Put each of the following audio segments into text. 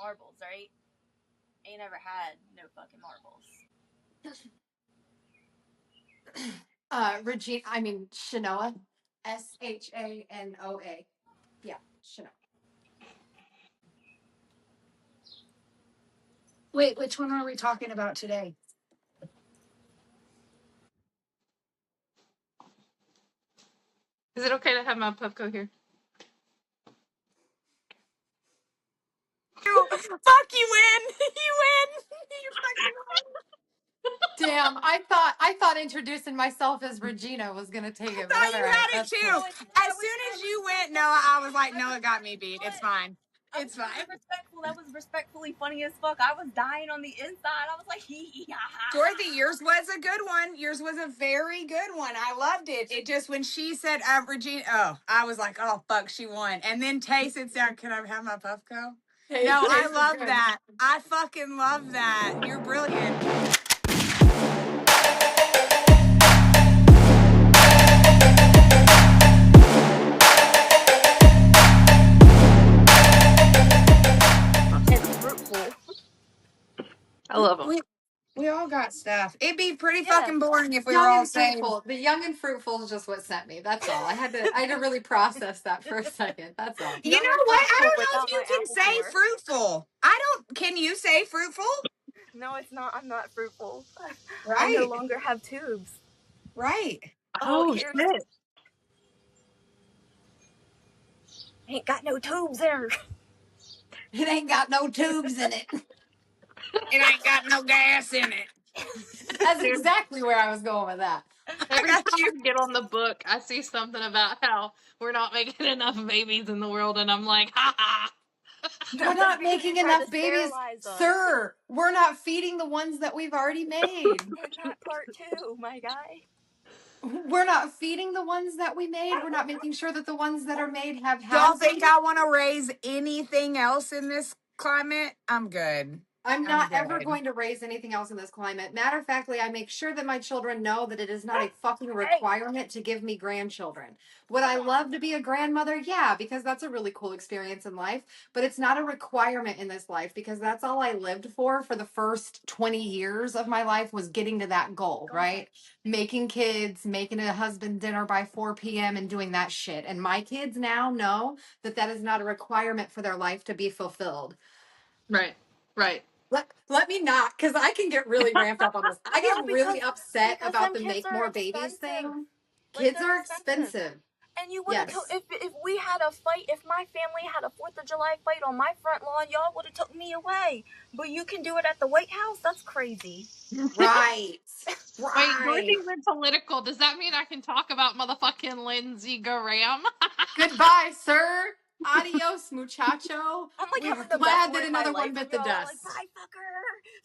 marbles, right? Ain't never had no fucking marbles. Regina, I mean Shanoa. Shanoa. Yeah, Shanoa. Wait, which one are we talking about today? Is it okay to have my Pupco here? Fuck, you win. You win. You fucking win. Damn, I thought introducing myself as Regina was gonna take it, but Thought all you right, had it that's too. cool. As soon as you went, Noah, I was like, Noah got me beat. It's fine. It's fine. Respectful. That was respectfully funny as fuck. I was dying on the inside. I was like, hee hee ha ha. Dorothy, yours was a good one. Yours was a very good one. I loved it. It just, when she said Regina, I was like, oh fuck, she won. And then Tay sits down, can I have my Puffco? Hey, No, I Taste is love good. that. I fucking love that. You're brilliant. It's fruitful. I love them. We all got stuff. It'd be pretty fucking boring if we were Young all and saying. fruitful. The young and fruitful is just what sent me. That's all. I had to really process that for a second. That's all. You Young know and what? I fruitful don't know without if you my can apple say core. fruitful. I don't. Can you say fruitful? No, it's not. I'm not fruitful. Right. I no longer have tubes. Right. Oh, shit. Ain't got no tubes there. It ain't got no tubes in it. It ain't got no gas in it. That's exactly where I was going with that. Every time I get on the book, I see something about how we're not making enough babies in the world, and I'm like, ha ha. We're not making enough babies, sir. We're not feeding the ones that we've already made. And that part too, my guy. We're not feeding the ones that we made. We're not making sure that the ones that are made have housing. Y'all think I want to raise anything else in this climate? I'm good. I'm not ever going to raise anything else in this climate. Matter of factly, I make sure that my children know that it is not a fucking requirement to give me grandchildren. Would I love to be a grandmother? Yeah, because that's a really cool experience in life. But it's not a requirement in this life because that's all I lived for the first 20 years of my life was getting to that goal, right? Making kids, making a husband dinner by 4 p.m. and doing that shit. And my kids now know that that is not a requirement for their life to be fulfilled. Right. Let me not, because I can get really ramped up on this. I get really upset about the make more babies thing. Kids are expensive. And you would have if we had a fight, if my family had a 4th of July fight on my front lawn, y'all would have took me away. But you can do it at the White House? That's crazy. Right. Wait, Dorothy went political. Does that mean I can talk about motherfucking Lindsey Graham? Goodbye, sir. Adios, muchacho. I'm like, we're glad that another one bit the dust. Like, bye, fucker.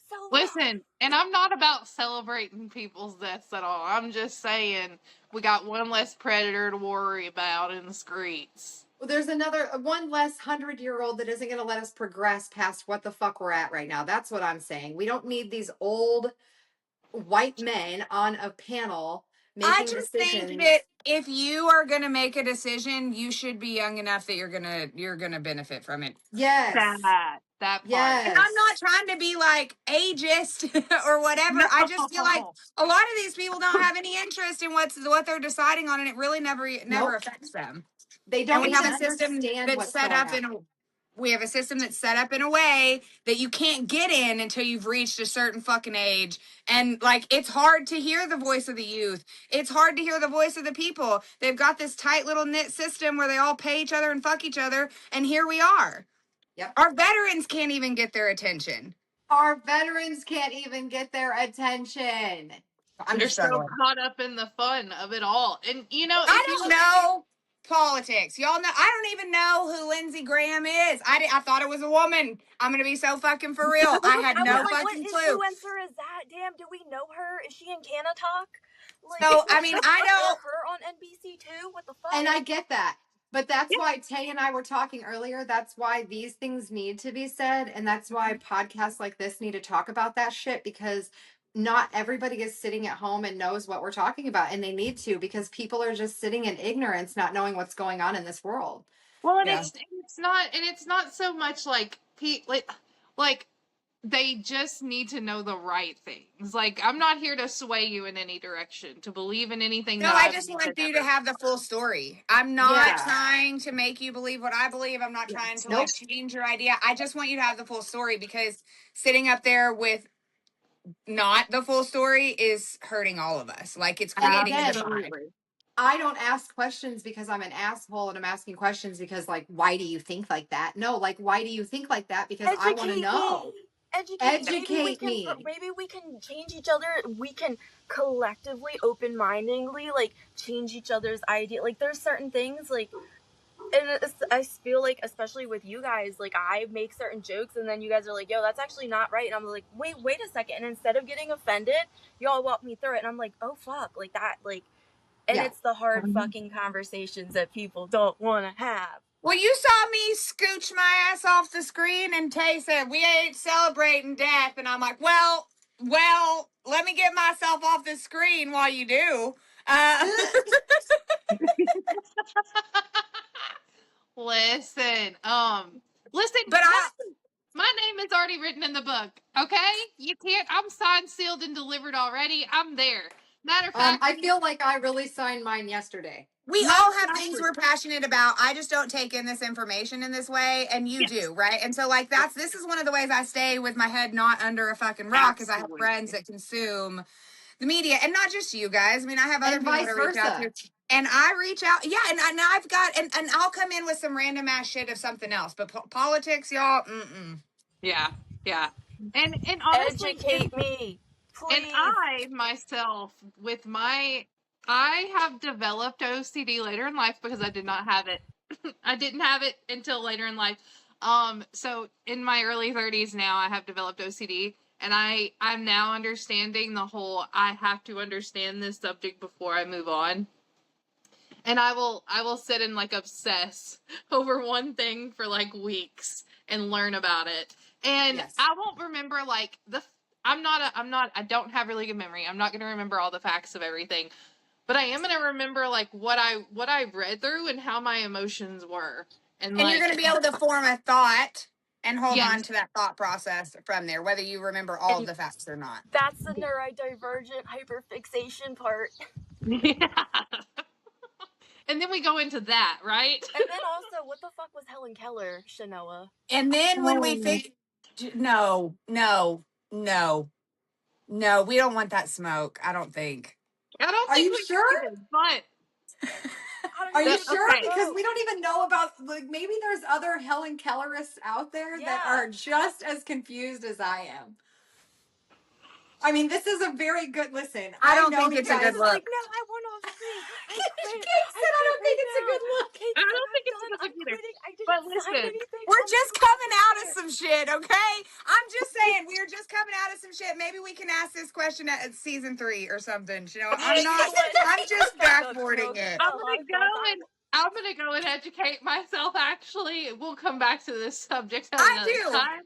So Listen, and I'm not about celebrating people's deaths at all. I'm just saying we got one less predator to worry about in the streets. Well, there's another one less 100-year-old that isn't going to let us progress past what the fuck we're at right now. That's what I'm saying. We don't need these old white men on a panel making I just decisions. think that if you are gonna make a decision, you should be young enough that you're gonna benefit from it. Yes. That part. Yes. And I'm not trying to be like ageist or whatever. No. I just feel like a lot of these people don't have any interest in what they're deciding on, and it really never affects them. They don't. And we have a system that's set up in a way that you can't get in until you've reached a certain fucking age. And like, it's hard to hear the voice of the youth. It's hard to hear the voice of the people. They've got this tight little knit system where they all pay each other and fuck each other. And here we are. Yep. Our veterans can't even get their attention. Our veterans can't even get their attention. You're so caught up in the fun of it all. And you know, I don't know politics. Y'all know, I don't even know who Lindsey Graham is. I thought it was a woman. I'm gonna be so fucking for real. I had no fucking clue. What influencer is that? Damn, do we know her? Is she in Canna Talk? Like, so I mean, I know her on NBC too. What the fuck? And I get that. But that's why Tay and I were talking earlier. That's why these things need to be said. And that's why podcasts like this need to talk about that shit, because not everybody is sitting at home and knows what we're talking about. And they need to, because people are just sitting in ignorance, not knowing what's going on in this world. Well, and it's not so much like like, they just need to know the right things. Like, I'm not here to sway you in any direction, to believe in anything No, that I I just believe want in you to ever. have the full story. I'm not Yeah. trying to make you believe what I believe. I'm not trying to Nope. like change your idea. I just want you to have the full story, because sitting up there with not the full story is hurting all of us. Like, it's And creating a again, divide. I don't ask questions because I'm an asshole, and I'm asking questions because, like, why do you think like that? No, like, why do you think like that? Because I want to Educate know. me. Educate me. Educate me. Maybe we can change each other. We can collectively, open-mindedly, like, change each other's idea. Like, there's certain things, like, and I feel like, especially with you guys, like, I make certain jokes and then you guys are like, yo, that's actually not right. And I'm like, wait a second. And instead of getting offended, y'all walk me through it. And I'm like, oh, fuck. Like, that, like, and Yeah. it's the hard fucking conversations that people don't want to have. Well, you saw me scooch my ass off the screen, and Tay said, we ain't celebrating death. And I'm like, well, let me get myself off the screen while you do. Listen, But my name is already written in the book. Okay, you can't. I'm signed, sealed, and delivered already. I'm there. Matter of fact, I feel like I really signed mine yesterday. we matter all of have fact, things we're passionate about. I just don't take in this information in this way, and you yes, do, right? And so, like, this is one of the ways I stay with my head not under a fucking rock, because I have absolutely. friends that consume the media, and not just you guys. I mean, I have other And people vice to reach out versa. to. And I reach out, yeah, and I've got, and I'll come in with some random ass shit of something else. But politics, y'all, Yeah, and honestly, Educate me, and please. I myself, I have developed OCD later in life because I did not have it. I didn't have it until later in life. So in my early 30s now, I have developed OCD, and I'm now understanding the whole. I have to understand this subject before I move on. And I will sit and like obsess over one thing for like weeks and learn about it. And Yes. I won't remember like I don't have really good memory. I'm not going to remember all the facts of everything. But I am going to remember like what I read through and how my emotions were. And you're like, going to be able to form a thought and hold yes. on to that thought process from there, whether you remember all And of the facts or not. that's the neurodivergent hyperfixation part. Yeah. And then we go into that, right? And then also, what the fuck was Helen Keller, Shanoa? And then when we think, no, we don't want that smoke. I don't think. I don't Are think you we sure? did, but Are you Get sure? okay. Because we don't even know about, like, maybe there's other Helen Kellerists out there that Yeah. are just as confused as I am. I mean, this is a very good listen. I don't know think you it's a guys- good look. Like, no, I went off screen. I quit. Kate said, I don't think right it's a good now. look. Kate I said, don't think I'm it's a done. good look I'm either. quitting. I But didn't sign listen, anything. We're I'm just so coming out of upset. some shit, okay? I'm just saying, we're just coming out of some shit. Maybe we can ask this question at season 3 or something. You know, Hey, you know what? I'm just backboarding No, it. I'm no, gonna go and I'm gonna go and educate myself. Actually, we'll come back to this subject at I another do. time.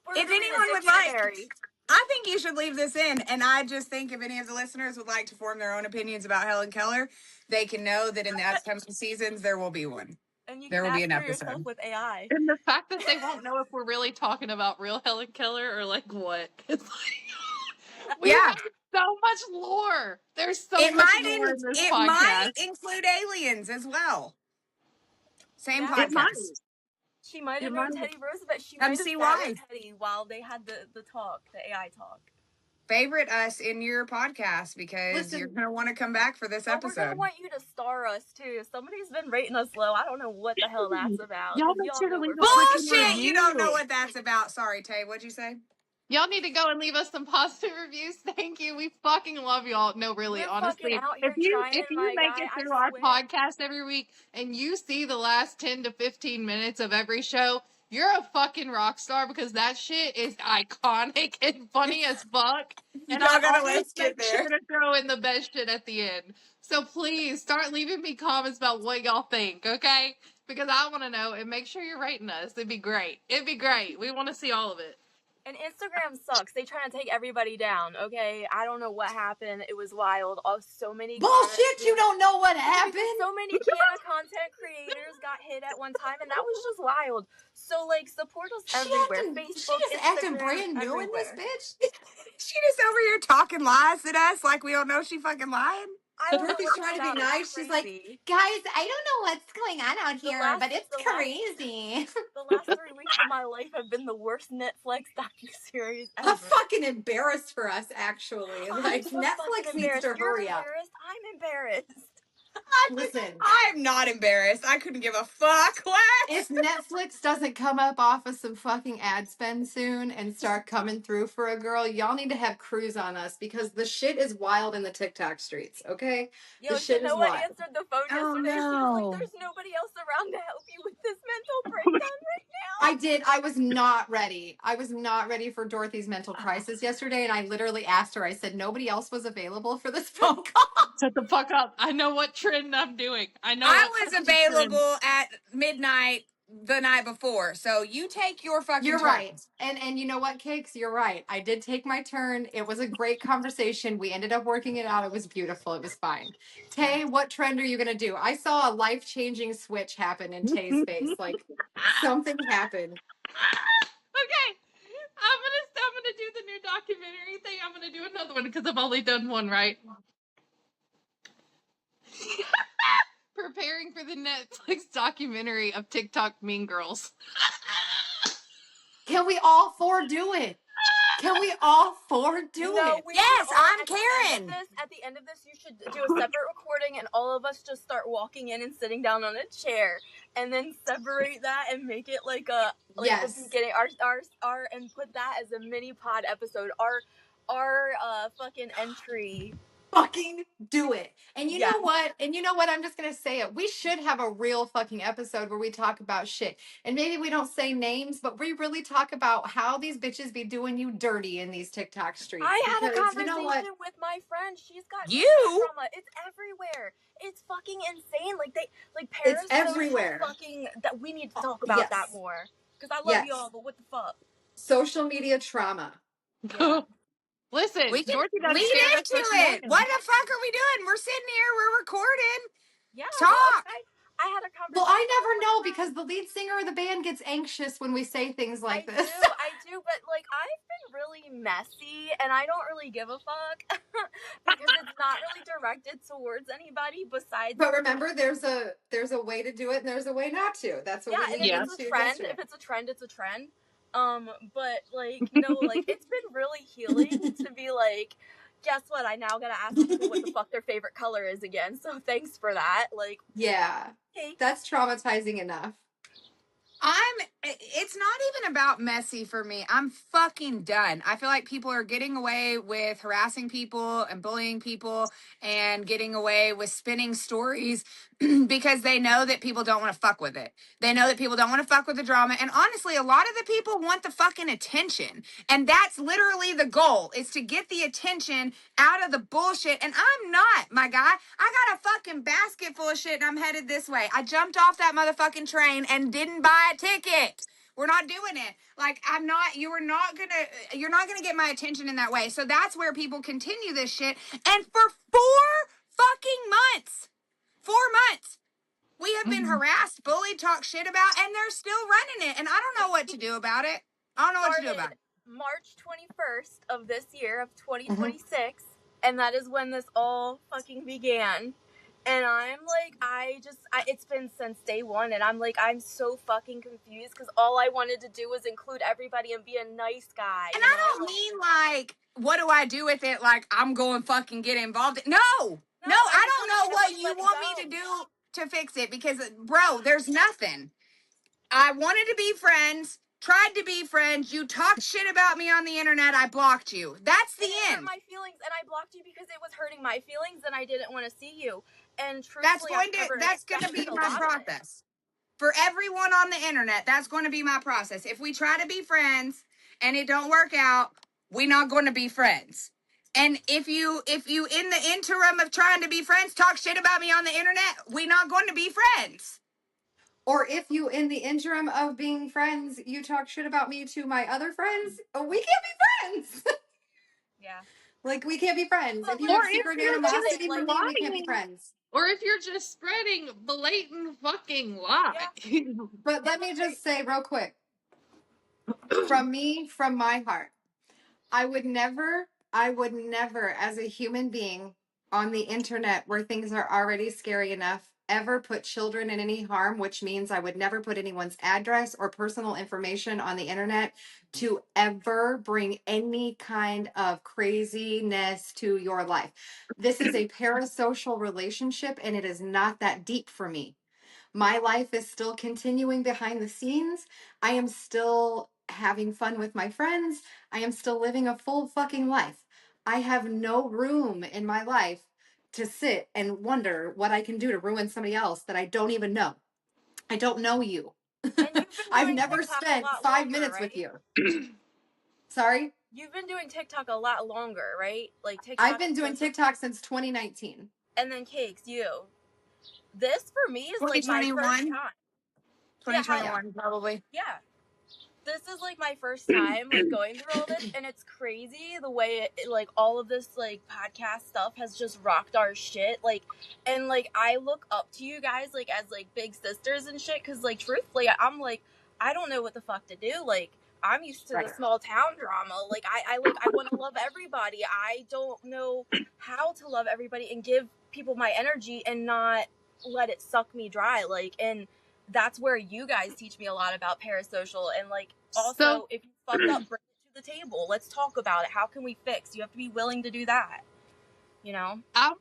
We're If gonna read anyone a would like, dictionary. I think you should leave this in. And I just think if any of the listeners would like to form their own opinions about Helen Keller, they can know that in the upcoming seasons, there will be one. And you There can will be ask an for yourself episode. with AI. And the fact that they won't know if we're really talking about real Helen Keller or like what. It's like, we have so much lore. There's so much lore in this podcast. Might include aliens as well. Same Yeah. It might. podcast. She might have It known might. Teddy Roosevelt. She Come might have see sat why. with Teddy while they had the talk, the AI talk. Favorite us in your podcast because you're going to want to come back for this But we're episode. gonna want you to star us too. Somebody's been rating us low. I don't know what the hell that's about. Y'all 'cause make sure to know leave we're a freaking Bullshit! review. You don't know what that's about. Sorry, Tay. What'd you say? Y'all need to go and leave us some positive reviews. Thank you. We fucking love y'all. No, really, We're honestly. fucking out here trying, If you my make guy, it I through our swear. podcast every week and you see the last 10 to 15 minutes of every show, you're a fucking rock star because that shit is iconic and funny as fuck. And Y'all I gotta always let's get make sure there. to throw in the best shit at the end. So please start leaving me comments about what y'all think, okay? Because I want to know and make sure you're rating us. It'd be great. It'd be great. We want to see all of it. And Instagram sucks. They trying to take everybody down, okay? I don't know what happened. It was wild. So many Bullshit, you don't know what because happened. so many Canna content creators got hit at one time, and that was just wild. So, like, support us everywhere. She Facebook, just acting Instagram, brand new in this everywhere. bitch. She just over here talking lies at us like we don't know she fucking lying. I don't know Dorothy's what trying to be sound. nice. It's She's like, crazy. guys, I don't know what's going on out here, last- but it's the last- crazy. The last 3 weeks of my life have been the worst Netflix docuseries ever. I'm fucking embarrassed for us, actually. I'm Like, so fucking Netflix needs embarrassed. to You're hurry up. embarrassed. I'm embarrassed. Listen, I'm not embarrassed. I couldn't give a fuck. What? if Netflix doesn't come up off of some fucking ad spend soon and start coming through for a girl, y'all need to have crews on us because the shit is wild in the TikTok streets, okay? Yo, The shit is Tanoa wild. answered the phone Oh, yesterday. She was no. like, there's nobody else around to help you with this mental breakdown right now. I did. I was not ready. I was not ready for Dorothy's mental crisis yesterday. And I literally asked her, I said, nobody else was available for this phone call. Shut the fuck up. I know what trend I'm doing. I know I what was fucking trend. available at midnight the night before, so you take your fucking You're turn. right. And you know what, Cakes? You're right. I did take my turn. It was a great conversation. We ended up working it out. It was beautiful. It was fine. Tay, what trend are you going to do? I saw a life-changing switch happen in Tay's face. Like, something happened. Okay. I'm gonna do the new documentary thing. I'm gonna do another one because I've only done one, right? Preparing for the Netflix documentary of TikTok Mean Girls. Can we all four do it? Can we all four do it? Yes, I'm At Karen. the end of this, you should do a separate recording, and all of us just start walking in and sitting down on a chair, and then separate that and make it like a Yes. the beginning. Our and put that as a mini pod episode. Our fucking entry. Fucking do it. And you Yeah. know what? And you know what? I'm just gonna say it. We should have a real fucking episode where we talk about shit. And maybe we don't say names, but we really talk about how these bitches be doing you dirty in these TikTok streets. I had a Because conversation you know what? with my friend. She's got You? trauma. It's everywhere. It's fucking insane. Like Paris. everywhere. Fucking that we need to talk about Yes. that more. Because I love Yes. y'all, but what the fuck? Social media trauma. Yeah. Listen, We can Dorothy done lead scared us into this it. morning. What the fuck are we doing? We're sitting here, we're recording. Yeah. Talk. Well, I had a conversation. Well, I never know because the lead singer of the band gets anxious when we say things like this. I do, but like I've been really messy, and I don't really give a fuck because it's not really directed towards anybody besides. But remember, there's a way to do it and there's a way not to. That's what we and need if to it's a do trend, yesterday. if it's a trend, it's a trend. But like like it's been really healing to be like, guess what? I now gotta ask people what the fuck their favorite color is again. So thanks for that. Like, yeah, hey. that's traumatizing enough. It's not even about messy for me. I'm fucking done. I feel like people are getting away with harassing people and bullying people and getting away with spinning stories because they know that people don't want to fuck with it. They know that people don't want to fuck with the drama. And honestly, a lot of the people want the fucking attention. And that's literally the goal, is to get the attention out of the bullshit. And I'm not, my guy. I got a fucking basket full of shit and I'm headed this way. I jumped off that motherfucking train and didn't buy a ticket. We're not doing it. Like, you're not gonna get my attention in that way. So that's where people continue this shit. And for 4 fucking months, 4 months, we have been harassed, bullied, talked shit about, and they're still running it. And I don't know what to do about it. I don't know what to do about it. March 21st of this year of 2026, and that is when this all fucking began. And I'm like, it's been since day one, and I'm like, I'm so fucking confused because all I wanted to do was include everybody and be a nice guy. And I don't mean like, what do I do with it? Like, I'm going fucking get involved. No, I don't know what you want me to do to fix it because, bro, there's nothing. I wanted to be friends, tried to be friends. You talked shit about me on the internet. I blocked you. That's the end. It hurt my feelings, and I blocked you because it was hurting my feelings, and I didn't want to see you. And truthfully, that's going to be my process. For everyone on the internet, that's going to be my process. If we try to be friends and it don't work out, we're not going to be friends. And if you in the interim of trying to be friends talk shit about me on the internet, we're not going to be friends. Or if you, in the interim of being friends, you talk shit about me to my other friends, we can't be friends. Yeah. Like, we can't be friends. But If you like, have Or if secret you're just animosity for like, me, we can't be lying. friends. Or if you're just spreading blatant fucking lies. But let me just say real quick, from me, from my heart, I would never, as a human being on the internet where things are already scary enough, ever put children in any harm, which means I would never put anyone's address or personal information on the internet to ever bring any kind of craziness to your life. This is a parasocial relationship and it is not that deep for me. My life is still continuing behind the scenes. I am still having fun with my friends. I am still living a full fucking life. I have no room in my life to sit and wonder what I can do to ruin somebody else that I don't even know. I don't know you. And you've been I've doing never TikTok a spent lot 5 longer, minutes right? with you. Sorry? You've been doing TikTok a lot longer, right? Like TikTok. I've been doing TikTok since 2019. And then Cakes, you. This for me is like my first 2021? time. 2021, probably. Yeah. This is like my first time like going through all this, and it's crazy the way like all of this like podcast stuff has just rocked our shit. Like, and like I look up to you guys like as like big sisters and shit, because like truthfully I'm like, I don't know what the fuck to do. Like, I'm used to the small town drama. Like I want to love everybody. I don't know how to love everybody and give people my energy and not let it suck me dry. Like, and that's where you guys teach me a lot about parasocial, and like also if you fucked up, bring it to the table. Let's talk about it. How can we fix? You have to be willing to do that. You know? I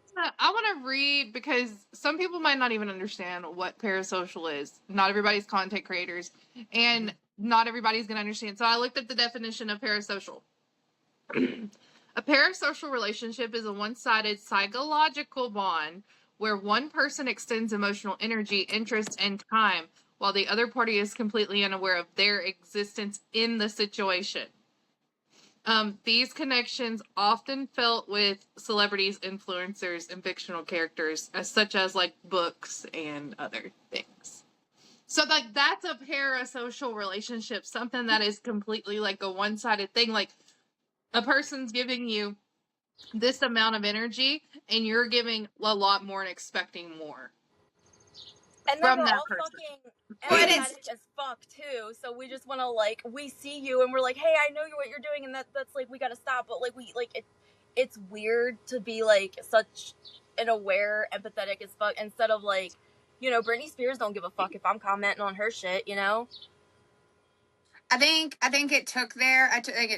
want to read, because some people might not even understand what parasocial is. Not everybody's content creators, and not everybody's going to understand. So I looked at the definition of parasocial. A parasocial relationship is a one-sided psychological bond where one person extends emotional energy, interest, and time, while the other party is completely unaware of their existence in the situation. These connections often felt with celebrities, influencers, and fictional characters, such as like books and other things. So like that's a parasocial relationship, something that is completely like a one-sided thing. Like a person's giving you this amount of energy and you're giving a lot more and expecting more. And then From we're that all person. fucking empathetic as fuck too. So we just want to like, we see you and we're like, hey, I know what you're doing, and that's like, we gotta stop. But like we like it's weird to be like such an aware, empathetic as fuck, instead of like, you know, Britney Spears don't give a fuck if I'm commenting on her shit, you know? I think it took there.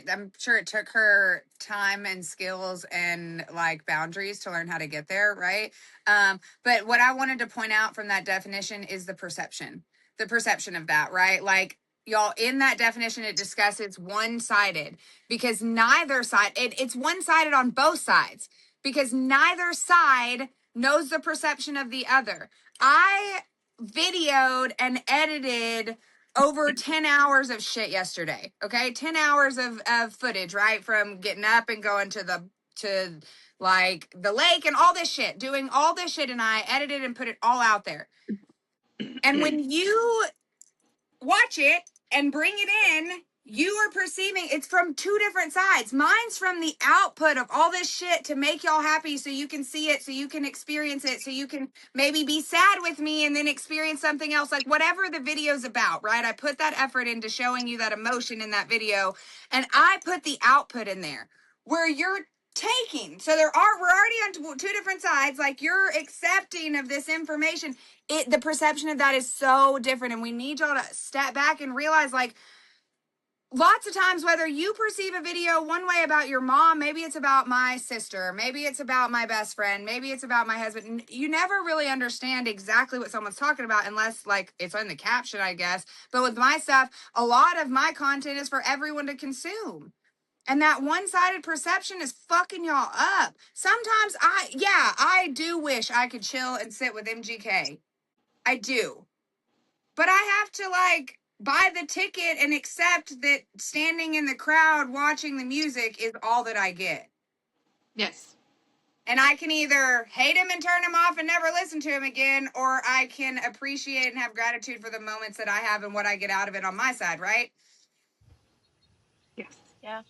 I'm sure it took her time and skills and like boundaries to learn how to get there, right? But what I wanted to point out from that definition is the perception of that, right? Like y'all, in that definition, it discusses one-sided, because neither side, it's one-sided on both sides, because neither side knows the perception of the other. I videoed and edited over 10 hours of shit yesterday. Okay. 10 hours of footage, right? From getting up and going to like the lake and all this shit, doing all this shit. And I edited and put it all out there. And when you watch it and bring it in, you are perceiving it's from two different sides. Mine's from the output of all this shit to make y'all happy so you can see it, so you can experience it, so you can maybe be sad with me and then experience something else, like whatever the video's about, right? I put that effort into showing you that emotion in that video, and I put the output in there where you're taking. So we're already on two different sides. Like, you're accepting of this information. The perception of that is so different, and we need y'all to step back and realize, like, lots of times, whether you perceive a video one way about your mom, maybe it's about my sister, maybe it's about my best friend, maybe it's about my husband, you never really understand exactly what someone's talking about unless like it's in the caption, I guess. But with my stuff, a lot of my content is for everyone to consume. And that one-sided perception is fucking y'all up. Sometimes I do wish I could chill and sit with MGK. I do. But I have to like buy the ticket and accept that standing in the crowd watching the music is all that I get. Yes. And I can either hate him and turn him off and never listen to him again, or I can appreciate and have gratitude for the moments that I have and what I get out of it on my side, right? Yes. Yeah.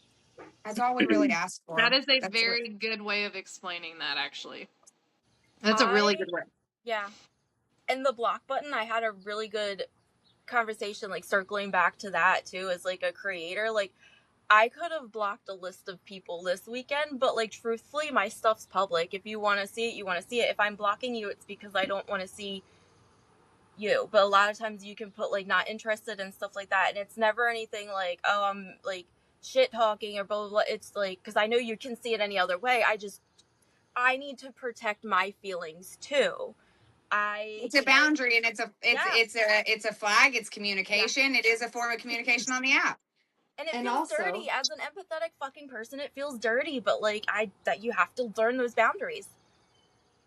That's all we really ask That for. is a That's very good way of explaining that, actually. That's a really good way. Yeah. And the block button, I had a really good conversation, like circling back to that too, as like a creator. Like, I could have blocked a list of people this weekend, but like truthfully, my stuff's public. If you want to see it, you want to see it. If I'm blocking you, it's because I don't want to see you. But a lot of times you can put like not interested and stuff like that, and it's never anything like, oh, I'm like shit talking or blah blah blah. It's like, because I know you can see it any other way. I need to protect my feelings too. It's a boundary, and Yeah. it's a flag. It's communication. It is a form of communication on the app. And it And feels also- dirty as an empathetic fucking person. It feels dirty, but like that you have to learn those boundaries.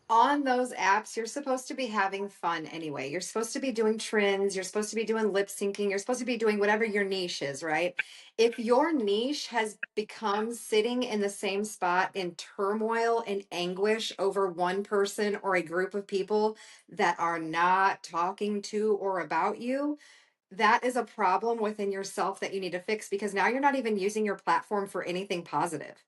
On those apps, you're supposed to be having fun anyway. You're supposed to be doing trends. You're supposed to be doing lip syncing. You're supposed to be doing whatever your niche is, right? If your niche has become sitting in the same spot in turmoil and anguish over one person or a group of people that are not talking to or about you, that is a problem within yourself that you need to fix, because now you're not even using your platform for anything positive.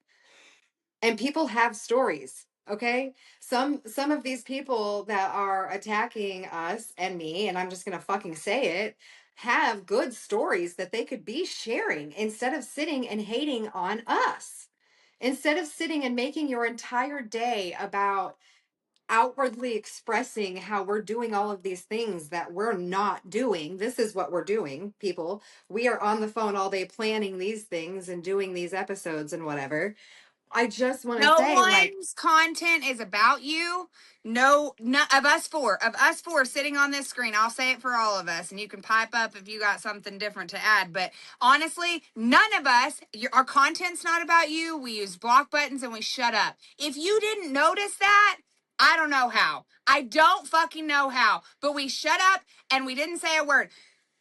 And people have stories, okay? Some of these people that are attacking us and me, and I'm just going to fucking say it, have good stories that they could be sharing instead of sitting and hating on us. Instead of sitting and making your entire day about outwardly expressing how we're doing all of these things that we're not doing. This is what we're doing, people. We are on the phone all day planning these things and doing these episodes and whatever. I just want to No say, like, one's content is about you. No, of us four sitting on this screen. I'll say it for all of us, and you can pipe up if you got something different to add. But honestly, none of us, our content's not about you. We use block buttons and we shut up. If you didn't notice that, I don't know how. I don't fucking know how. But we shut up and we didn't say a word.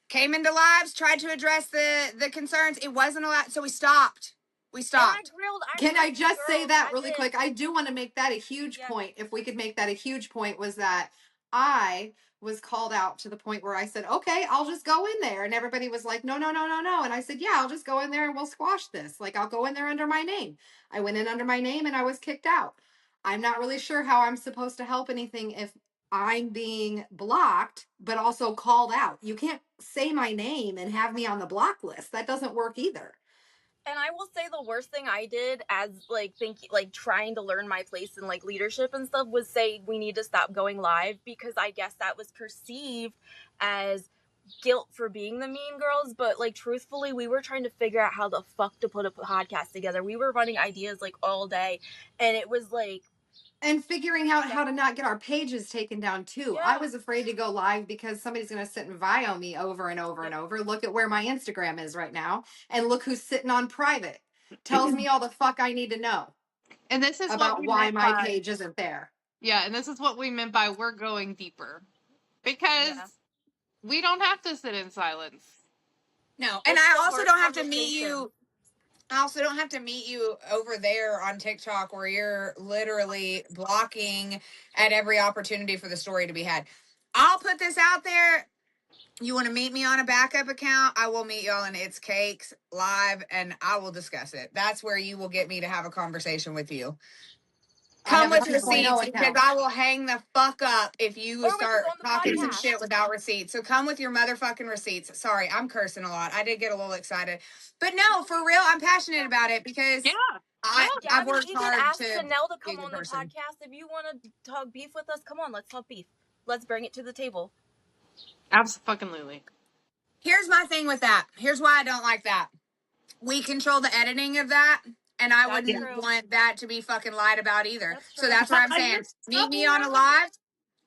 Came into lives, tried to address the concerns. It wasn't allowed, so we stopped. We stopped. can I just say that really did. quick? I do want to make that a huge Yeah. point. If we could make that a huge point, was that I was called out to the point where I said, okay, I'll just go in there. And everybody was like, no, no, no, no, no. And I said, yeah, I'll just go in there and we'll squash this. Like, I'll go in there under my name. I went in under my name and I was kicked out. I'm not really sure how I'm supposed to help anything if I'm being blocked, but also called out. You can't say my name and have me on the block list. That doesn't work either. And I will say the worst thing I did as like thinking, like trying to learn my place in like leadership and stuff, was say we need to stop going live, because I guess that was perceived as guilt for being the mean girls. But like truthfully, we were trying to figure out how the fuck to put a podcast together. We were running ideas like all day, and it was like, and figuring out how to not get our pages taken down too. Yeah. I was afraid to go live because somebody's going to sit and bio me over and over and over. Look at where my Instagram is right now, and look who's sitting on private. Tells me all the fuck I need to know And this is about what we why meant my by, page isn't there. yeah, and this is what we meant by we're going deeper. Because Yeah. we don't have to sit in silence. No, and It's I the also worst don't have to meet conversation. you. I also don't have to meet you over there on TikTok where you're literally blocking at every opportunity for the story to be had. I'll put this out there. You want to meet me on a backup account? I will meet y'all in It's Cakes live and I will discuss it. That's where you will get me to have a conversation with you. I Come have a with 2.0 receipts because account. I will hang the fuck up if you Or we start could go on the talking some podcast. shit without receipts. So come with your motherfucking receipts. Sorry, I'm cursing a lot. I did get a little excited. But no, for real, I'm passionate about it because Yeah. I've Gabby worked even hard asked to Danelle to be come a on good the person. podcast. If you want to talk beef with us, come on, let's talk beef. Let's bring it to the table. Absolutely. Here's my thing with that. Here's why I don't like that. We control the editing of that. And I That's wouldn't true. want that to be fucking lied about either. That's So true. that's what I'm You're saying. so Meet me on a right. live.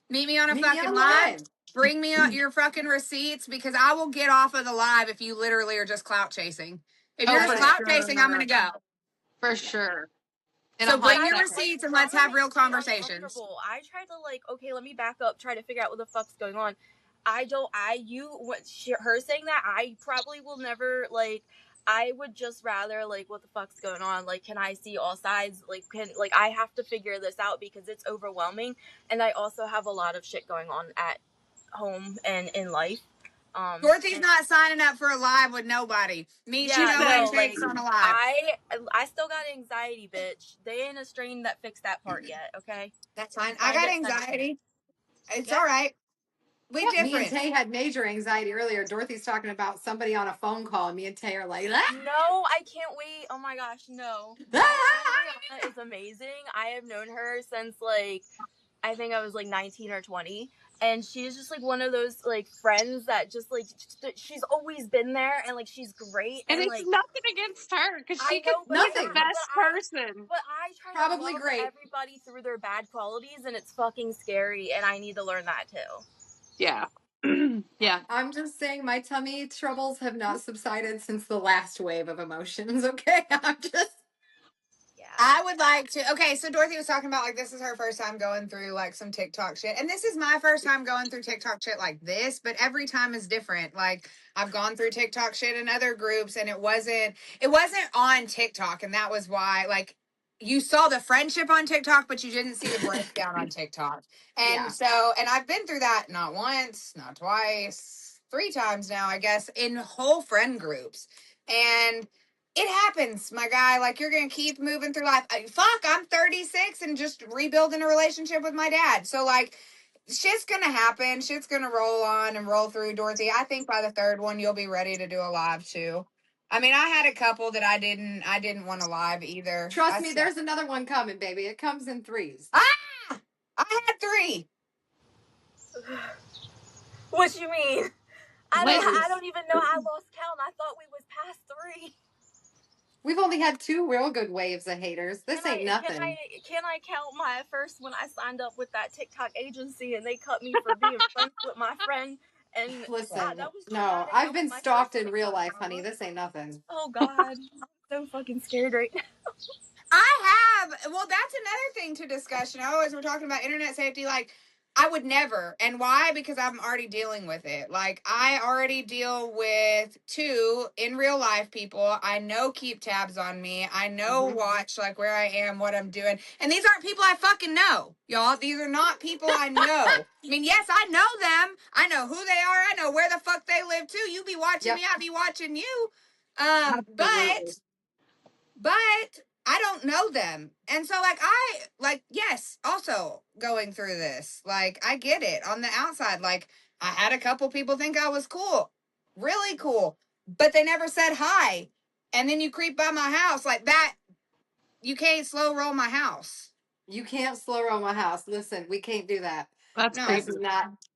Meet me on a Meet me fucking on live. live. Bring me out your fucking receipts because I will get off of the live if you literally are just clout chasing. If Oh, you're for just clout sure. chasing, I'm gonna go. For sure. In So a hot bring your Like, receipts and let's drama have real makes me conversations. uncomfortable. I try to like, okay, let me back up, try to figure out what the fuck's going on. Her saying that, I probably will never like, I would just rather, like, what the fuck's going on? Like, can I see all sides? Like, I have to figure this out because it's overwhelming, and I also have a lot of shit going on at home and in life. Dorothy's not signing up for a live with nobody. Me, she no takes on a live. I still got anxiety, bitch. They ain't a strain that fixed that part yet. Okay, that's fine. I got anxiety. It's all right. We different. Me and Tay had major anxiety earlier. Dorothy's talking about somebody on a phone call, and me and Tay are like, ah! No, I can't wait. Oh my gosh, no. My friend Brianna is amazing. I have known her since, like, I think I was like 19 or 20, and she's just like one of those like friends that just like she's always been there, and like she's great, and it's like nothing against her because she could be nothing. the best person. But I try Probably to love great. everybody through their bad qualities, and it's fucking scary, and I need to learn that too. Yeah. Yeah. I'm just saying my tummy troubles have not subsided since the last wave of emotions, okay? I'm just... Yeah. I would like to. Okay, so Dorothy was talking about like this is her first time going through like some TikTok shit, and this is my first time going through TikTok shit like this. But every time is different. Like I've gone through TikTok shit in other groups, and it wasn't on TikTok, and that was why like you saw the friendship on TikTok, but you didn't see the breakdown on TikTok. And so, and I've been through that not once, not twice, 3 times now, I guess, in whole friend groups, and it happens, my guy. Like, you're going to keep moving through life. Fuck, I'm 36 and just rebuilding a relationship with my dad. So, like, shit's going to happen. Shit's going to roll on and roll through, Dorothy. I think by the 3rd one, you'll be ready to do a live, too. I mean, I had a couple that I didn't want to live either. Trust me, there's another one coming, baby. It comes in 3s. Ah! I had 3. What you mean? I don't even know. I lost count. I thought we was past 3. We've only had 2 real good waves of haters. This ain't nothing. Can I count my first when I signed up with that TikTok agency and they cut me for being friends with my friend? And listen, that was no, I've been stalked in real life, honey. This ain't nothing. Oh God, I'm so fucking scared right now. Well, that's another thing to discuss. You know, as we're talking about internet safety, like, I would never. And why? Because I'm already dealing with it. Like, I already deal with 2 in real life people. I know keep tabs on me. I know watch, like, where I am, what I'm doing. And these aren't people I fucking know, y'all. These are not people I know. I mean, yes, I know them. I know who they are. I know where the fuck they live, too. You be watching me. I be watching you. But I don't know them. And so yes, also going through this, like, I get it on the outside. Like, I had a couple people think I was cool, really cool, but they never said hi. And then you creep by my house like that. You can't slow roll my house. You can't slow roll my house. Listen, we can't do that. That's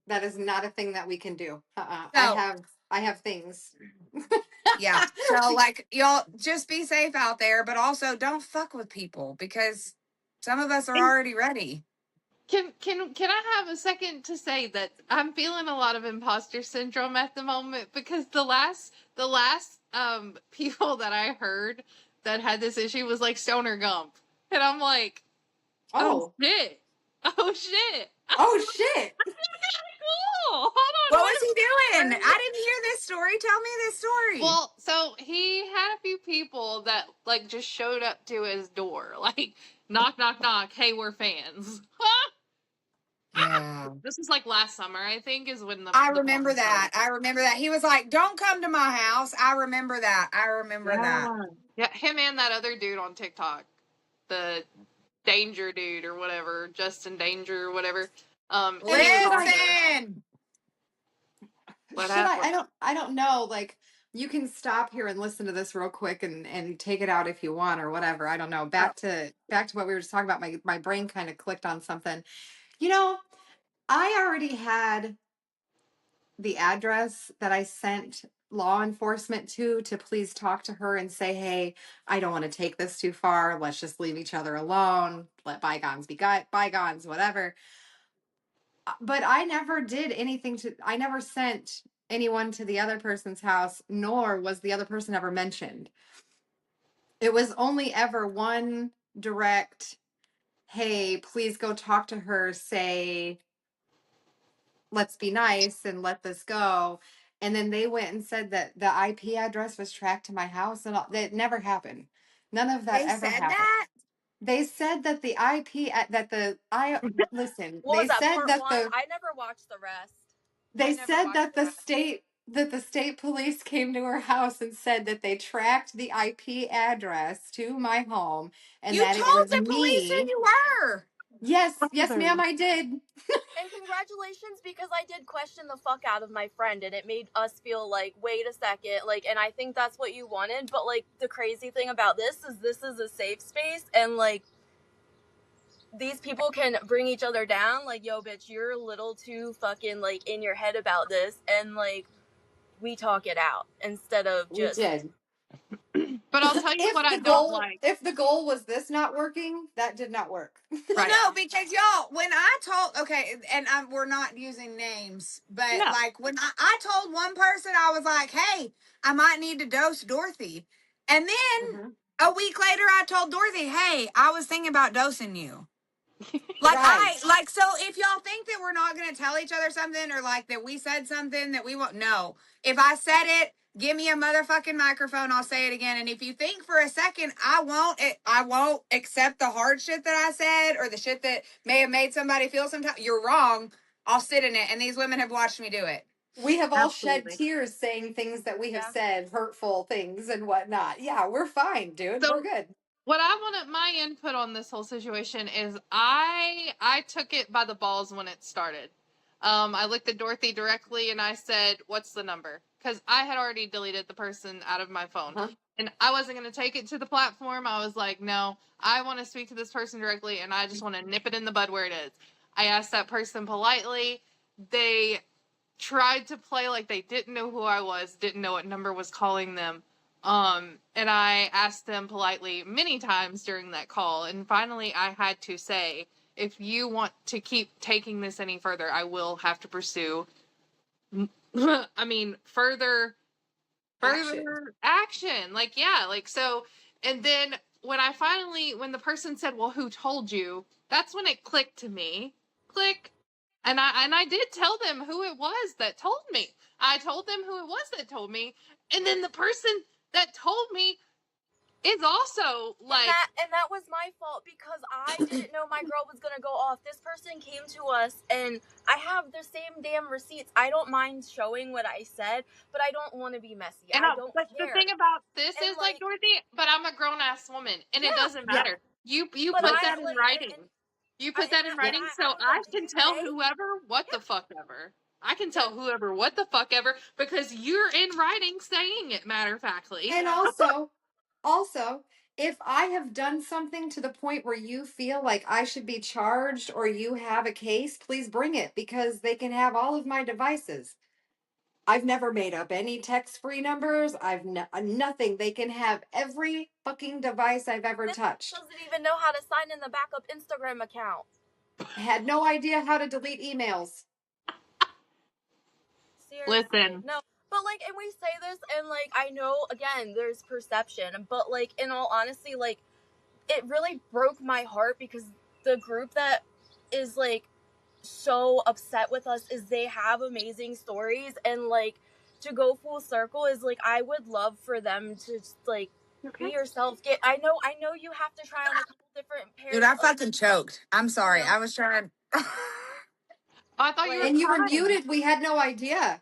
That is not a thing that we can do. So, I have things. yeah. So, like, y'all just be safe out there, but also don't fuck with people because some of us are already ready. Can I have a second to say that I'm feeling a lot of imposter syndrome at the moment because the last people that I heard that had this issue was like Stoner Gump, and I'm like, oh shit, oh shit, oh shit. Cool. Hold on. What was he doing? I didn't hear this story. Tell me this story. Well, so he had a few people that like just showed up to his door, like knock, knock, knock. Hey, we're fans. Yeah. This was like last summer, I think, is when I remember that. He was like, "Don't come to my house." I remember that. Yeah, him and that other dude on TikTok, the Danger dude or whatever, Justin Danger or whatever. Listen. I don't know. Like, you can stop here and listen to this real quick and take it out if you want or whatever. I don't know. Back to what we were just talking about. My brain kind of clicked on something. You know, I already had the address that I sent law enforcement to please talk to her and say, hey, I don't want to take this too far. Let's just leave each other alone. Let bygones be bygones, whatever. But I never did anything I never sent anyone to the other person's house, nor was the other person ever mentioned. It was only ever one direct, hey, please go talk to her, say, let's be nice and let this go. and then they went and said that the IP address was tracked to my house, and that never happened. None of that They ever said happened. that? They said that the IP that the I listen. What They was that, said part that one? I never watched the rest. I they never said watched that the rest. the state police came to her house and said that they tracked the IP address to my home and You that it told was the police who me. you were. Yes, ma'am, I did. And congratulations, because I did question the fuck out of my friend, and it made us feel like, wait a second, like, and I think that's what you wanted. But like, the crazy thing about this is a safe space, and like, these people can bring each other down. Like, yo, bitch, you're a little too fucking like in your head about this, and like, we talk it out instead of We just. did. But I'll tell you what I don't like. If the goal was this not working, that did not work. Well, Right. no, because y'all, when I told, okay, and we're not using names, but No. like when I told one person, I was like, hey, I might need to dose Dorothy. And then Mhm. a week later, I told Dorothy, hey, I was thinking about dosing you. Like Right. so if y'all think that we're not gonna tell each other something or like that we said something that we won't, no. If I said it, give me a motherfucking microphone, I'll say it again. And if you think for a second I won't accept the hard shit that I said or the shit that may have made somebody feel sometimes, you're wrong. I'll sit in it. And these women have watched me do it. We have all shed Absolutely. tears saying things that we have Yeah. said, hurtful things and whatnot. Yeah, we're fine, dude. So We're good. what I wanted my input on this whole situation is I took it by the balls when it started. I looked at Dorothy directly and I said, "What's the number?" Because I had already deleted the person out of my phone, Huh? and I wasn't going to take it to the platform. I was like, "No, I want to speak to this person directly, and I just want to nip it in the bud where it is." I asked that person politely. They tried to play like they didn't know who I was, didn't know what number was calling them. And I asked them politely many times during that call, and finally I had to say, if you want to keep taking this any further, I will have to pursue I mean further Action. action. Like, yeah, like, so. And then when the person said, well, who told you, that's when it clicked to me. Click. And I did tell them who it was that told me. I told them who it was that told me, and then the person that told me is also like, And that was my fault, because I didn't know my girl was gonna go off. This person came to us, and I have the same damn receipts. I don't mind showing what I said, but I don't want to be messy. and I don't but the care. thing about this And is, like, like, Dorothy, but I'm a grown ass woman, and it yeah, doesn't Yeah. matter. You but put I that in like, writing. and You I, put that in and writing, I so was I like, did can you tell say? whoever what Yeah, the fuck ever. I can yeah. tell whoever what the fuck ever because you're in writing saying it matter of factly. And also, if I have done something to the point where you feel like I should be charged or you have a case, please bring it because they can have all of my devices. I've never made up any text-free numbers. Nothing. They can have every fucking device I've ever This touched. doesn't even know how to sign in the backup Instagram account. Had no idea how to delete emails. Seriously, Listen, no. But like, and we say this, and like, I know again, there's perception, but like, in all honesty, like, it really broke my heart, because the group that is like so upset with us is they have amazing stories, and like, to go full circle is like, I would love for them to just like be okay. yourself. I know you have to try on a couple different Dude, pairs I of, fucking choked. I'm you sorry. know, I was trying. Oh, I thought you were like, And you were crying. muted. We had no idea.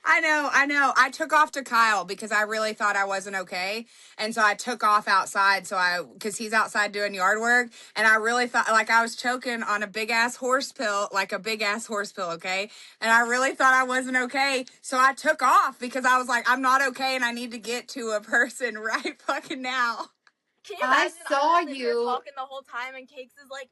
I know. I took off to Kyle because I really thought I wasn't okay. And so I took off outside because he's outside doing yard work. And I really thought like I was choking on a big ass horse pill, okay? And I really thought I wasn't okay. So I took off because I was like, I'm not okay and I need to get to a person right fucking now. can you I imagine? saw I'm just sitting here you. talking the whole time, and Cakes is like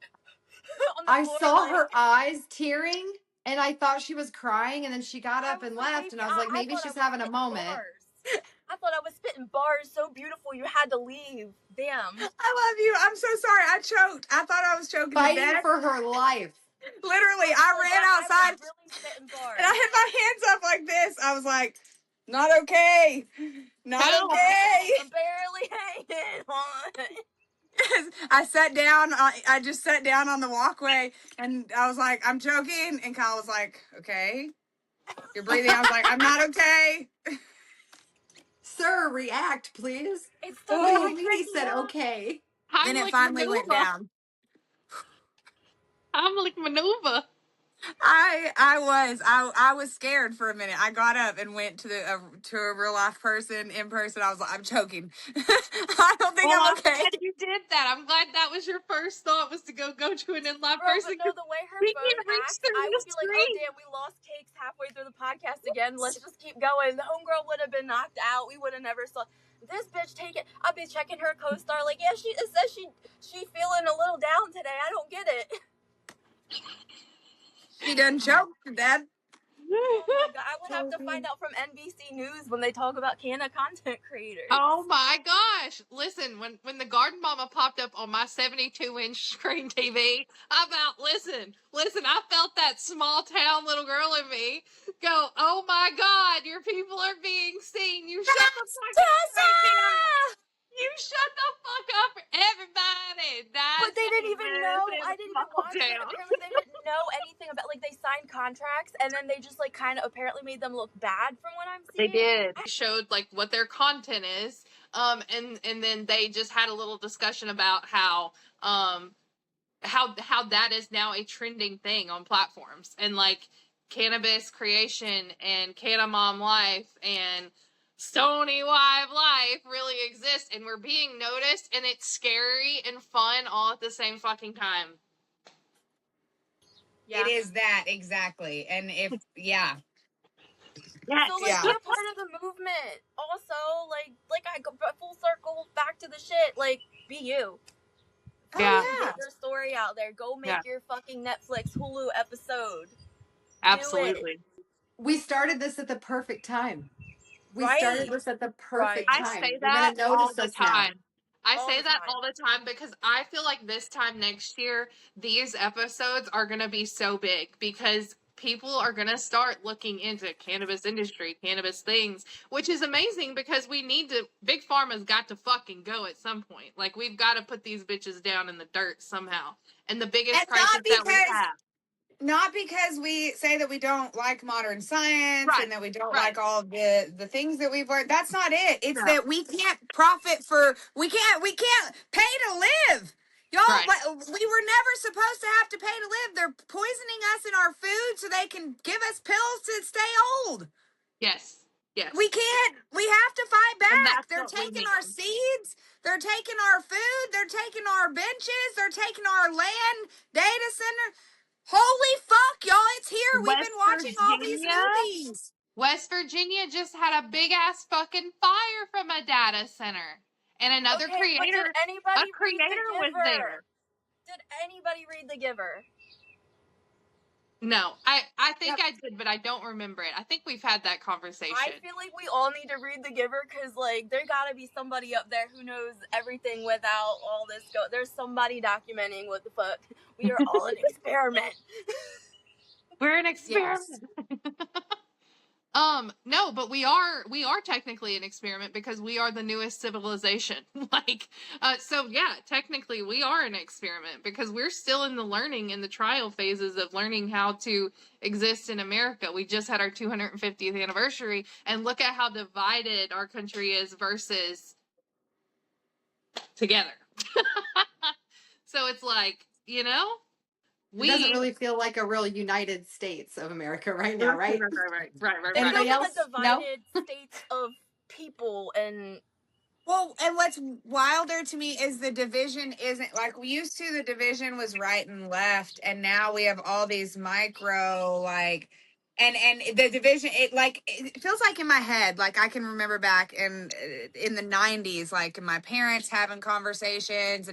on the I floor, saw like, her eyes tearing and I thought she was crying and then she got I up was and like, left baby, and I was like, I maybe thought I she's was having a spitting moment. bars. I thought I was spitting bars so beautiful you had to leave. Damn. I love you. I'm so sorry. I choked. I thought I was choking to Fighting death. for her life. Literally, For I ran that, I was outside really spitting and I bars. had my hands up like this. I was like, not okay. Not Help. okay. I'm barely hanging on. I sat down. I just sat down on the walkway and I was like, I'm choking. And Kyle was like, okay. You're breathing. I was like, I'm not okay. Sir, react, please. It's still What do going you mean he crazy, said huh? okay? Then it Heimlich finally went maneuver. down. Heimlich maneuver. I was scared for a minute. I got up and went to a real life person in person. I was like, I'm choking. I don't think Well, I'm I'm okay. glad you did that. I'm glad that was your first thought, was to go to an in-live Bro, person. but no, the way her We phone can't reach acts, through I the would be like, oh screen. damn, we lost Cakes halfway through the podcast again. Let's just keep going. The homegirl would have been knocked out. We would have never saw this bitch take it. I'll be checking her co-star like, yeah, it says she feeling a little down today. I don't get it. She done choked to death. Oh my god, I would have to find out from NBC News when they talk about Canna content creators. Oh my gosh! Listen, when the Garden Mama popped up on my 72-inch screen TV, listen. I felt that small town little girl in me go, "Oh my God, your people are being seen. You shut the fuck up right there. You shut the fuck up, everybody." But That's they didn't even famous know. in I a didn't even small watch it. town. Apparently, they didn't know anything about. Like, they signed contracts, and then they just like kind of apparently made them look bad from what I'm They seeing. did. They showed like what their content is, and then they just had a little discussion about how that is now a trending thing on platforms, and like cannabis creation and Canna Mom life and Stony Wife life really exists, and we're being noticed, and it's scary and fun all at the same fucking time. Yeah. It is that exactly. And Yes. So like, be a part of the movement. Also, like I go full circle back to the shit. Like, be you. Yeah. Get your story out there. Go make your fucking Netflix Hulu episode. Absolutely. We started this at the perfect time. We Right. started this at the perfect I time. say You're that gonna all notice the us now. time. I All say the that time. all the time because I feel like this time next year, these episodes are going to be so big because people are going to start looking into cannabis industry, cannabis things, which is amazing because we need to, Big Pharma's got to fucking go at some point. Like, we've got to put these bitches down in the dirt somehow. And the biggest And crisis that we have. not because we say that we don't like modern science Right. and that we don't Right. like all the things that we've learned. That's not it. It's No. that we can't we can't pay to live. Y'all, Right. we were never supposed to have to pay to live. They're poisoning us in our food so they can give us pills to stay old. Yes. Yes. We can't. We have to fight And back. that's They're what we taking need. our seeds. They're taking our food. They're taking our benches. They're taking our land, data center. Holy fuck, y'all, it's here. We've been watching all these movies. West Virginia just had a big ass fucking fire from a data center. And another Okay, but creator, did anybody a creator read The was Giver? there. Did anybody read The Giver? No, I think I did, but I don't remember it. I think we've had that conversation. I feel like we all need to read The Giver because, like, there gotta be somebody up there who knows everything without all this There's somebody documenting what the fuck. We are all an experiment. We're an experiment. Yes. No, but we are technically an experiment because we are the newest civilization. So yeah, technically we are an experiment because we're still in the learning and the trial phases of learning how to exist in America. We just had our 250th anniversary, and look at how divided our country is versus together. So it's like, it doesn't really feel like a real United States of America right now, right? Right. Anybody else? Like a divided states of people and. Well, and what's wilder to me is the division isn't like we used to. The division was right and left, and now we have all these micro and the division. It feels like in my head, like I can remember back in the 90s, like my parents having conversations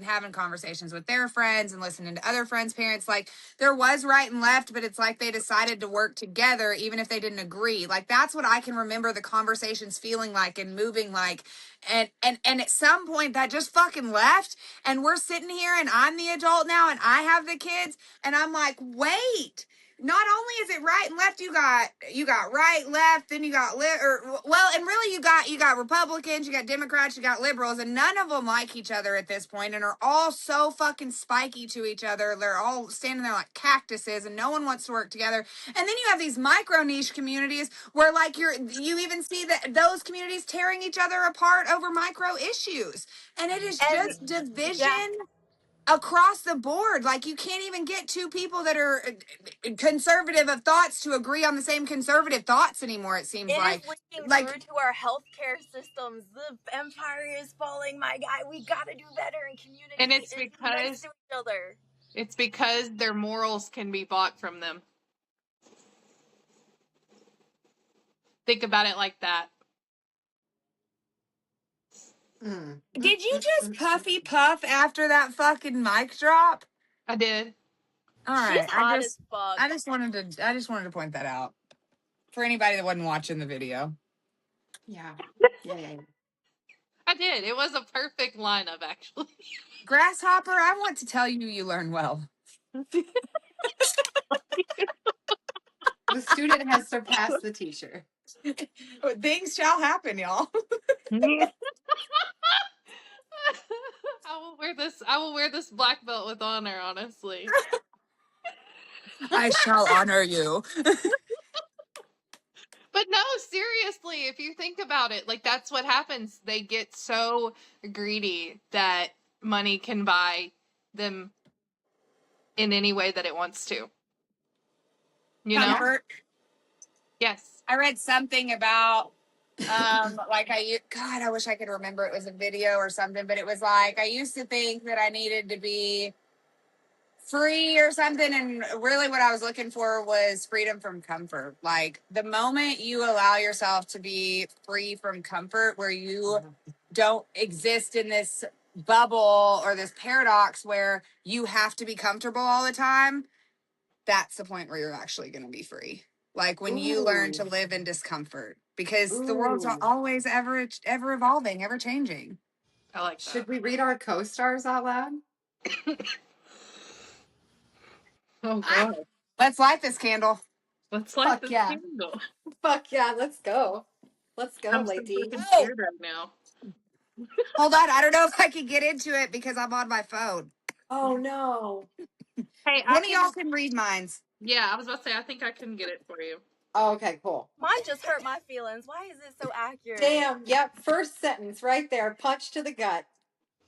with their friends and listening to other friends' parents. Like there was right and left, but it's like they decided to work together even if they didn't agree. Like that's what I can remember the conversations feeling like and moving like. And at some point that just fucking left, and we're sitting here and I'm the adult now and I have the kids and I'm like, wait, not only is it right and left, you got right, left, then you got and really you got Republicans, you got Democrats, you got liberals, and none of them like each other at this point, and are all so fucking spiky to each other. They're all standing there like cactuses, and no one wants to work together. And then you have these micro niche communities where like you even see that those communities tearing each other apart over micro issues, and it is And just division. yeah, Across the board, like you can't even get two people that are conservative of thoughts to agree on the same conservative thoughts anymore. It seems it is like leaking like through to our healthcare systems. The empire is falling, my guy. We gotta do better in community And it's and be nice because to each other. it's because their morals can be bought from them. Think about it like that. did you just puffy puff after that fucking mic drop? I did. All She's right, hot as fuck. I just wanted to point that out for anybody that wasn't watching the video. Yeah. Yeah. I did. It was a perfect lineup, actually. Grasshopper, I want to tell you, you learn well. The student has surpassed the teacher. Things shall happen, y'all. I will wear this black belt with honor, honestly. I shall honor you. But no, seriously, if you think about it, like that's what happens. They get so greedy that money can buy them in any way that it wants to. You know? Comfort. Yes. I read something about like God, I wish I could remember it was a video or something, but it was like I used to think that I needed to be free or something, and really what I was looking for was freedom from comfort. Like the moment you allow yourself to be free from comfort, where you don't exist in this bubble or this paradox where you have to be comfortable all the time, that's the point where you're actually going to be free. Like when you learn to live in discomfort, because the world's always ever evolving, ever changing. I like that. Should we read our co-stars out loud? Oh god. Let's light this candle. Let's light this yeah. candle. Fuck yeah, let's go. Let's go, I'm so lady. fucking scared right now. Hold on, I don't know if I can get into it because I'm on my phone. Oh no. Hey, One of y'all can read mines. Yeah, I was about to say I think I can get it for you. Oh, okay, cool. Mine just hurt my feelings. Why is it so accurate? Damn, yep, first sentence right there, punch to the gut.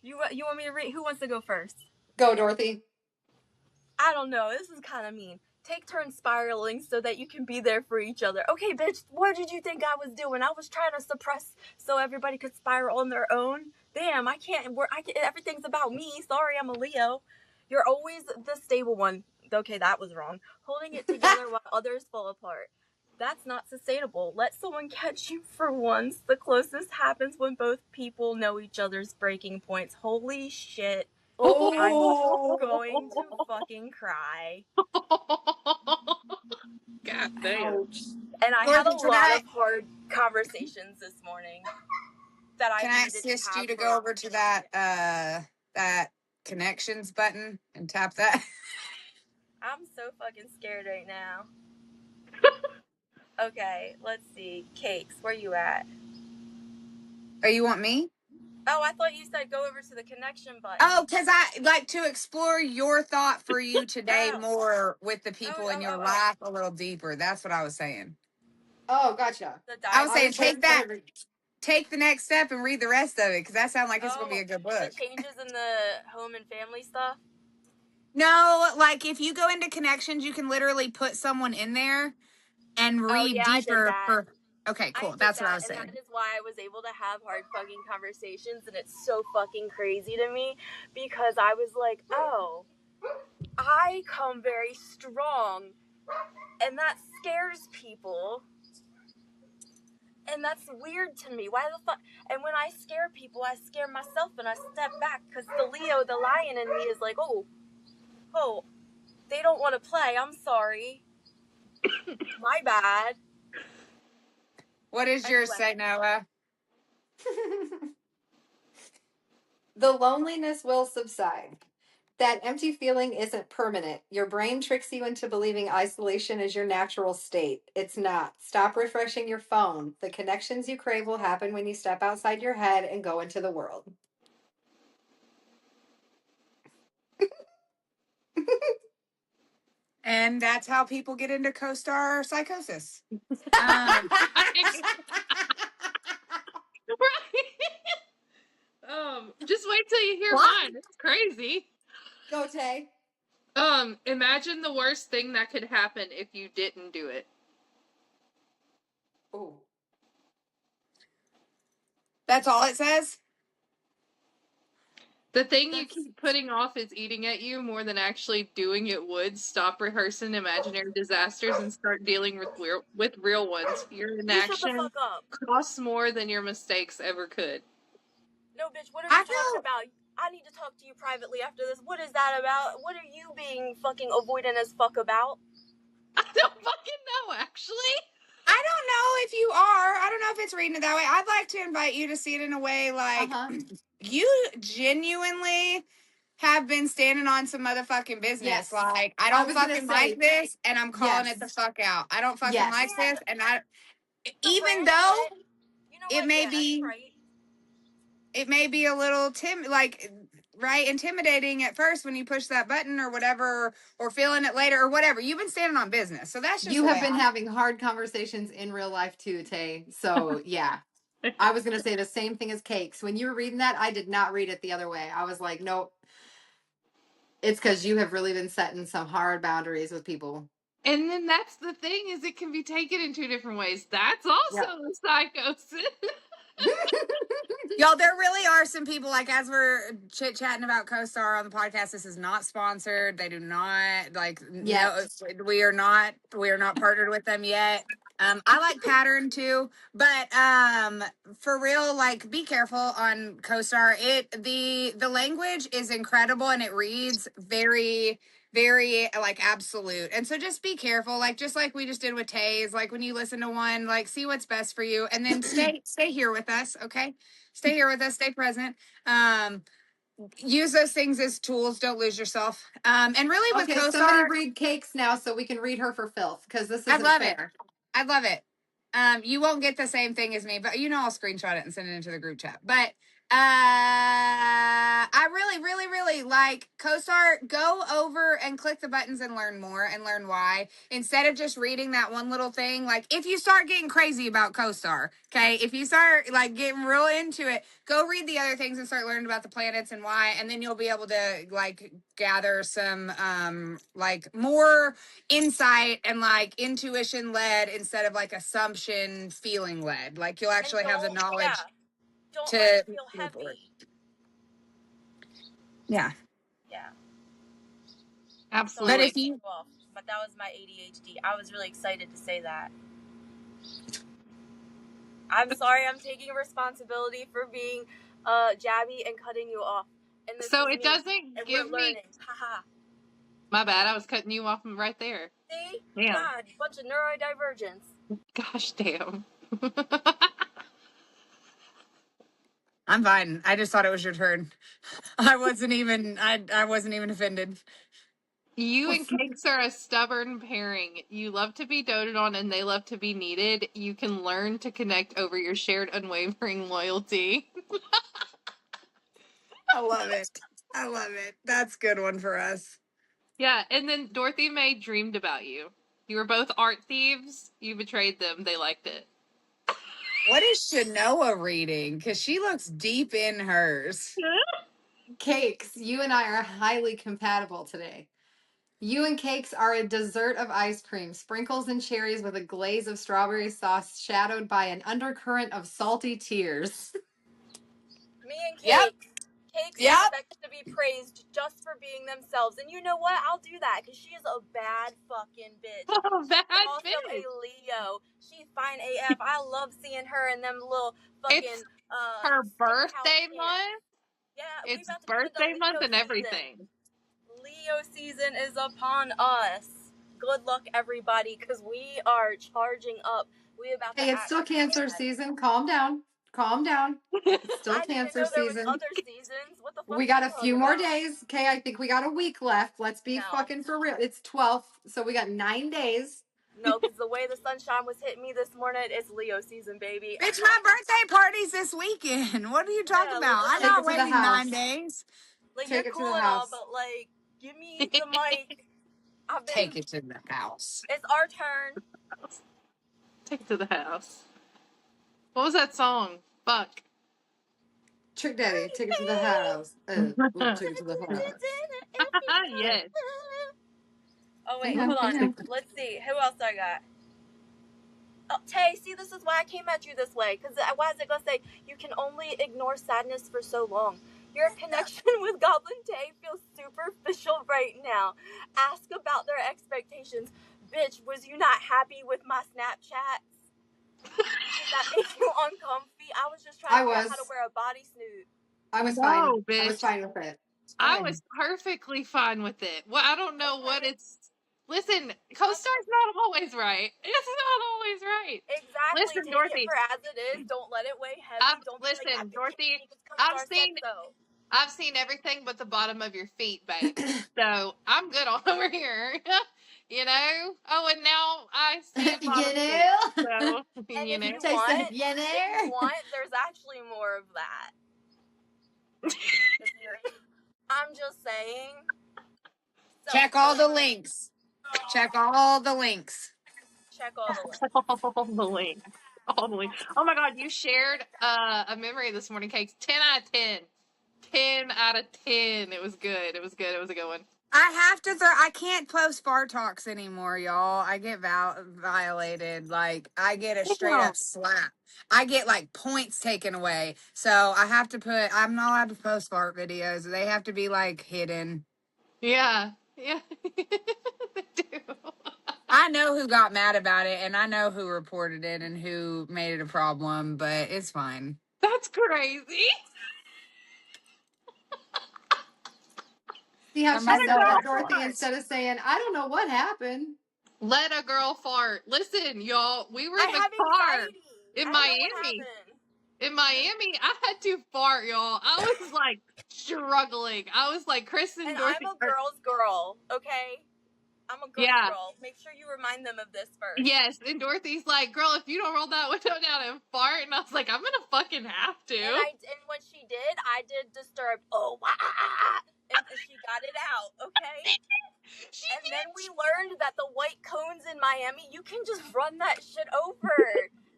You want me to read? Who wants to go first? Go, Dorothy. I don't know. This is kind of mean. Take turns spiraling so that you can be there for each other. Okay, bitch, what did you think I was doing? I was trying to suppress so everybody could spiral on their own. Damn, I can't. Everything's about me. Sorry, I'm a Leo. You're always the stable one. Okay, that was wrong. Holding it together while others fall apart. That's not sustainable. Let someone catch you for once. The closest happens when both people know each other's breaking points. Holy shit. Oh, I'm going to fucking cry. God damn. ouch. And I had a lot of hard conversations this morning that I Can I needed assist to you to have go over to that connections button and tap that? I'm so fucking scared right now. Okay, let's see. Cakes, where you at? Oh, you want me? Oh, I thought you said go over to the connection button. Oh, because I like to explore your thought for you today more with the people in your life a little deeper. That's what I was saying. Oh, gotcha. I was saying take the next step and read the rest of it, because that sounds like it's going to be a good book. The changes in the home and family stuff? No, like if you go into connections, you can literally put someone in there and read deeper. Okay, cool. That's what I was saying. And that is why I was able to have hard fucking conversations, and it's so fucking crazy to me because I was like, oh, I come very strong, and that scares people. And that's weird to me. Why the fuck? And when I scare people, I scare myself and I step back because the Leo, the lion in me is like, oh, they don't want to play. I'm sorry. My bad. What is yours say, Noah? The loneliness will subside. That empty feeling isn't permanent. Your brain tricks you into believing isolation is your natural state. It's not. Stop refreshing your phone. The connections you crave will happen when you step outside your head and go into the world. And that's how people get into co-star psychosis. Right. Just wait till you hear What? mine. It's crazy. Go, Tay. Imagine the worst thing that could happen if you didn't do it. Ooh. That's all it says? The thing you keep putting off is eating at you more than actually doing it would. Stop rehearsing imaginary disasters and start dealing with real ones. Your You shut the inaction fuck up. costs more than your mistakes ever could. No, bitch, what are I you talking feel- about? I need to talk to you privately after this. What is that about? What are you being fucking avoidant as fuck about? I don't fucking know, actually. I don't know if you are. I don't know if it's reading it that way. I'd like to invite you to see it in a way like you genuinely have been standing on some motherfucking business. Yes. Like, I I don't was gonna fucking say, like this, and I'm calling yes. it the fuck out. I don't fucking Yes. like this, and I, The even brand though split. You know it what? may Yeah, be, you're right. it may be a little right, intimidating at first when you push that button or whatever, or feeling it later or whatever. You've been standing on business, so that's just You the have way been I- having hard conversations in real life too, Tay. So, yeah. I was going to say the same thing as Cakes. When you were reading that, I did not read it the other way. I was like, nope. It's because you have really been setting some hard boundaries with people. And then that's the thing, is it can be taken in two different ways. That's also a psychosis. Y'all, there really are some people, like, as we're chit-chatting about CoStar on the podcast, this is not sponsored. They do not, like, Yet. no, we are not partnered with them yet. I like Pattern too, but for real, like, be careful on CoStar. The language is incredible and it reads very, very like absolute. And so just be careful, like just like we just did with Tays, like when you listen to one, like see what's best for you and then stay here with us, okay? Stay here with us, stay present. Use those things as tools, don't lose yourself. And really with Okay, CoStar, somebody read Cakes now so we can read her for filth because this I isn't love fair. it. I love it. You won't get the same thing as me, but I'll screenshot it and send it into the group chat. But I really, really, really like CoStar. Go over and click the buttons and learn more and learn why. Instead of just reading that one little thing, like if you start getting crazy about CoStar, okay, if you start like getting real into it, go read the other things and start learning about the planets and why, and then you'll be able to like gather some like more insight and like intuition led instead of like assumption feeling led. Like you'll actually have the knowledge Don't to let it feel move forward. heavy. Yeah. Yeah. Absolutely. Sorry, But if you but that was my ADHD. I was really excited to say that. I'm sorry, I'm taking responsibility for being jabby and cutting you off. And this So is it me, doesn't and give we're me. learning. Haha. My bad, I was cutting you off right there. See? Damn. God, bunch of neurodivergence. Gosh damn. I'm fine. I just thought it was your turn. I wasn't even offended. You and Cakes are a stubborn pairing. You love to be doted on and they love to be needed. You can learn to connect over your shared unwavering loyalty. I love it. I love it. That's a good one for us. Yeah, and then Dorothy May dreamed about you. You were both art thieves. You betrayed them. They liked it. What is Shanoa reading? Because she looks deep in hers. Cakes, you and I are highly compatible today. You and Cakes are a dessert of ice cream, sprinkles and cherries with a glaze of strawberry sauce shadowed by an undercurrent of salty tears. Me and Yep. Cakes Yep. expect to be praised just for being themselves. And you know what? I'll do that because she is a bad fucking bitch. Oh, bad She's also bitch. a Leo. She's fine AF. I love seeing her in them little fucking It's her stick birthday house pants. month. Yeah, we It's about to go into birthday Leo month and season. everything. Leo season is upon us. Good luck, everybody, because we are charging up. We about to. Hey, it's still Cancer season. Calm down. calm down. It's still I didn't Cancer know there was season. other seasons. What the fuck? We are got you a talking few more about? days. Okay, I think we got a week left. Let's be No. fucking for real. It's 12th, so we got 9 days. No, because the way the sunshine was hitting me this morning, it's Leo season, baby. Bitch, my birthday party's this weekend. What are you talking Yeah, about? like, I'm Take not it to the waiting 9 house. days. like Take you're it to cool the and all, house. but like, give me the mic. Take it to the house. It's our turn. Take it to the house. What was that song? Fuck. Trick Daddy, take it to the house. We'll take it to the house. Yes. Oh I wait, know, hold I on. know. Let's see. Who else I got? Oh, Tay, see, this is why I came at you this way. Because why is it going to say, you can only ignore sadness for so long? Your connection with Goblin Tay feels superficial right now. Ask about their expectations. Bitch, was you not happy with my Snapchats? Did that make you uncomfy? I was just trying to figure out how to wear a bodysuit. I was No, fine. bitch. I was fine with it. I was perfectly fine with it. Well, I don't know what it's. Listen, co-star's not always right. It's not always right. Exactly. Listen, Take Dorothy. it for as it is. Don't let it weigh heavy. Don't be Listen, like, that bitch Dorothy. hates me 'cause co-star said so. I've seen everything but the bottom of your feet, babe. So I'm good on over here. You know. Oh, and now I see a bottom feet. So And you know. if you want, there's actually more of that. I'm just saying. Check all the links. Check all the links. Check all the links. All the links. All the links. Oh my God, you shared a memory this morning, Cakes. 10 out of 10. 10 out of 10. It was good. It was good. It was a good one. I have to I can't post fart talks anymore, y'all. I get violated. Like, I get a straight up slap. I get like points taken away. So I have to I'm not allowed to post fart videos. They have to be like hidden. Yeah. Yeah. They do. I know who got mad about it and I know who reported it and who made it a problem, but it's fine. That's crazy. See how she Somebody said that, got Dorothy, fart. instead of saying, I don't know what happened. Let a girl fart. Listen, y'all, we were I in the have car anxiety. in I don't know Miami. what happened. In Miami, I had to fart, y'all. I was like struggling. I was like, Kristen, And Dorothy. I'm a girl's girl, okay? I'm a girl's Yeah. girl. Make sure you remind them of this first. Yes, and Dorothy's like, girl, if you don't roll that window down and fart, and I was like, I'm gonna fucking have to. And when she did, I did disturbed. Oh, wah, and she got it out, okay? And then we learned that the white cones in Miami, you can just run that shit over.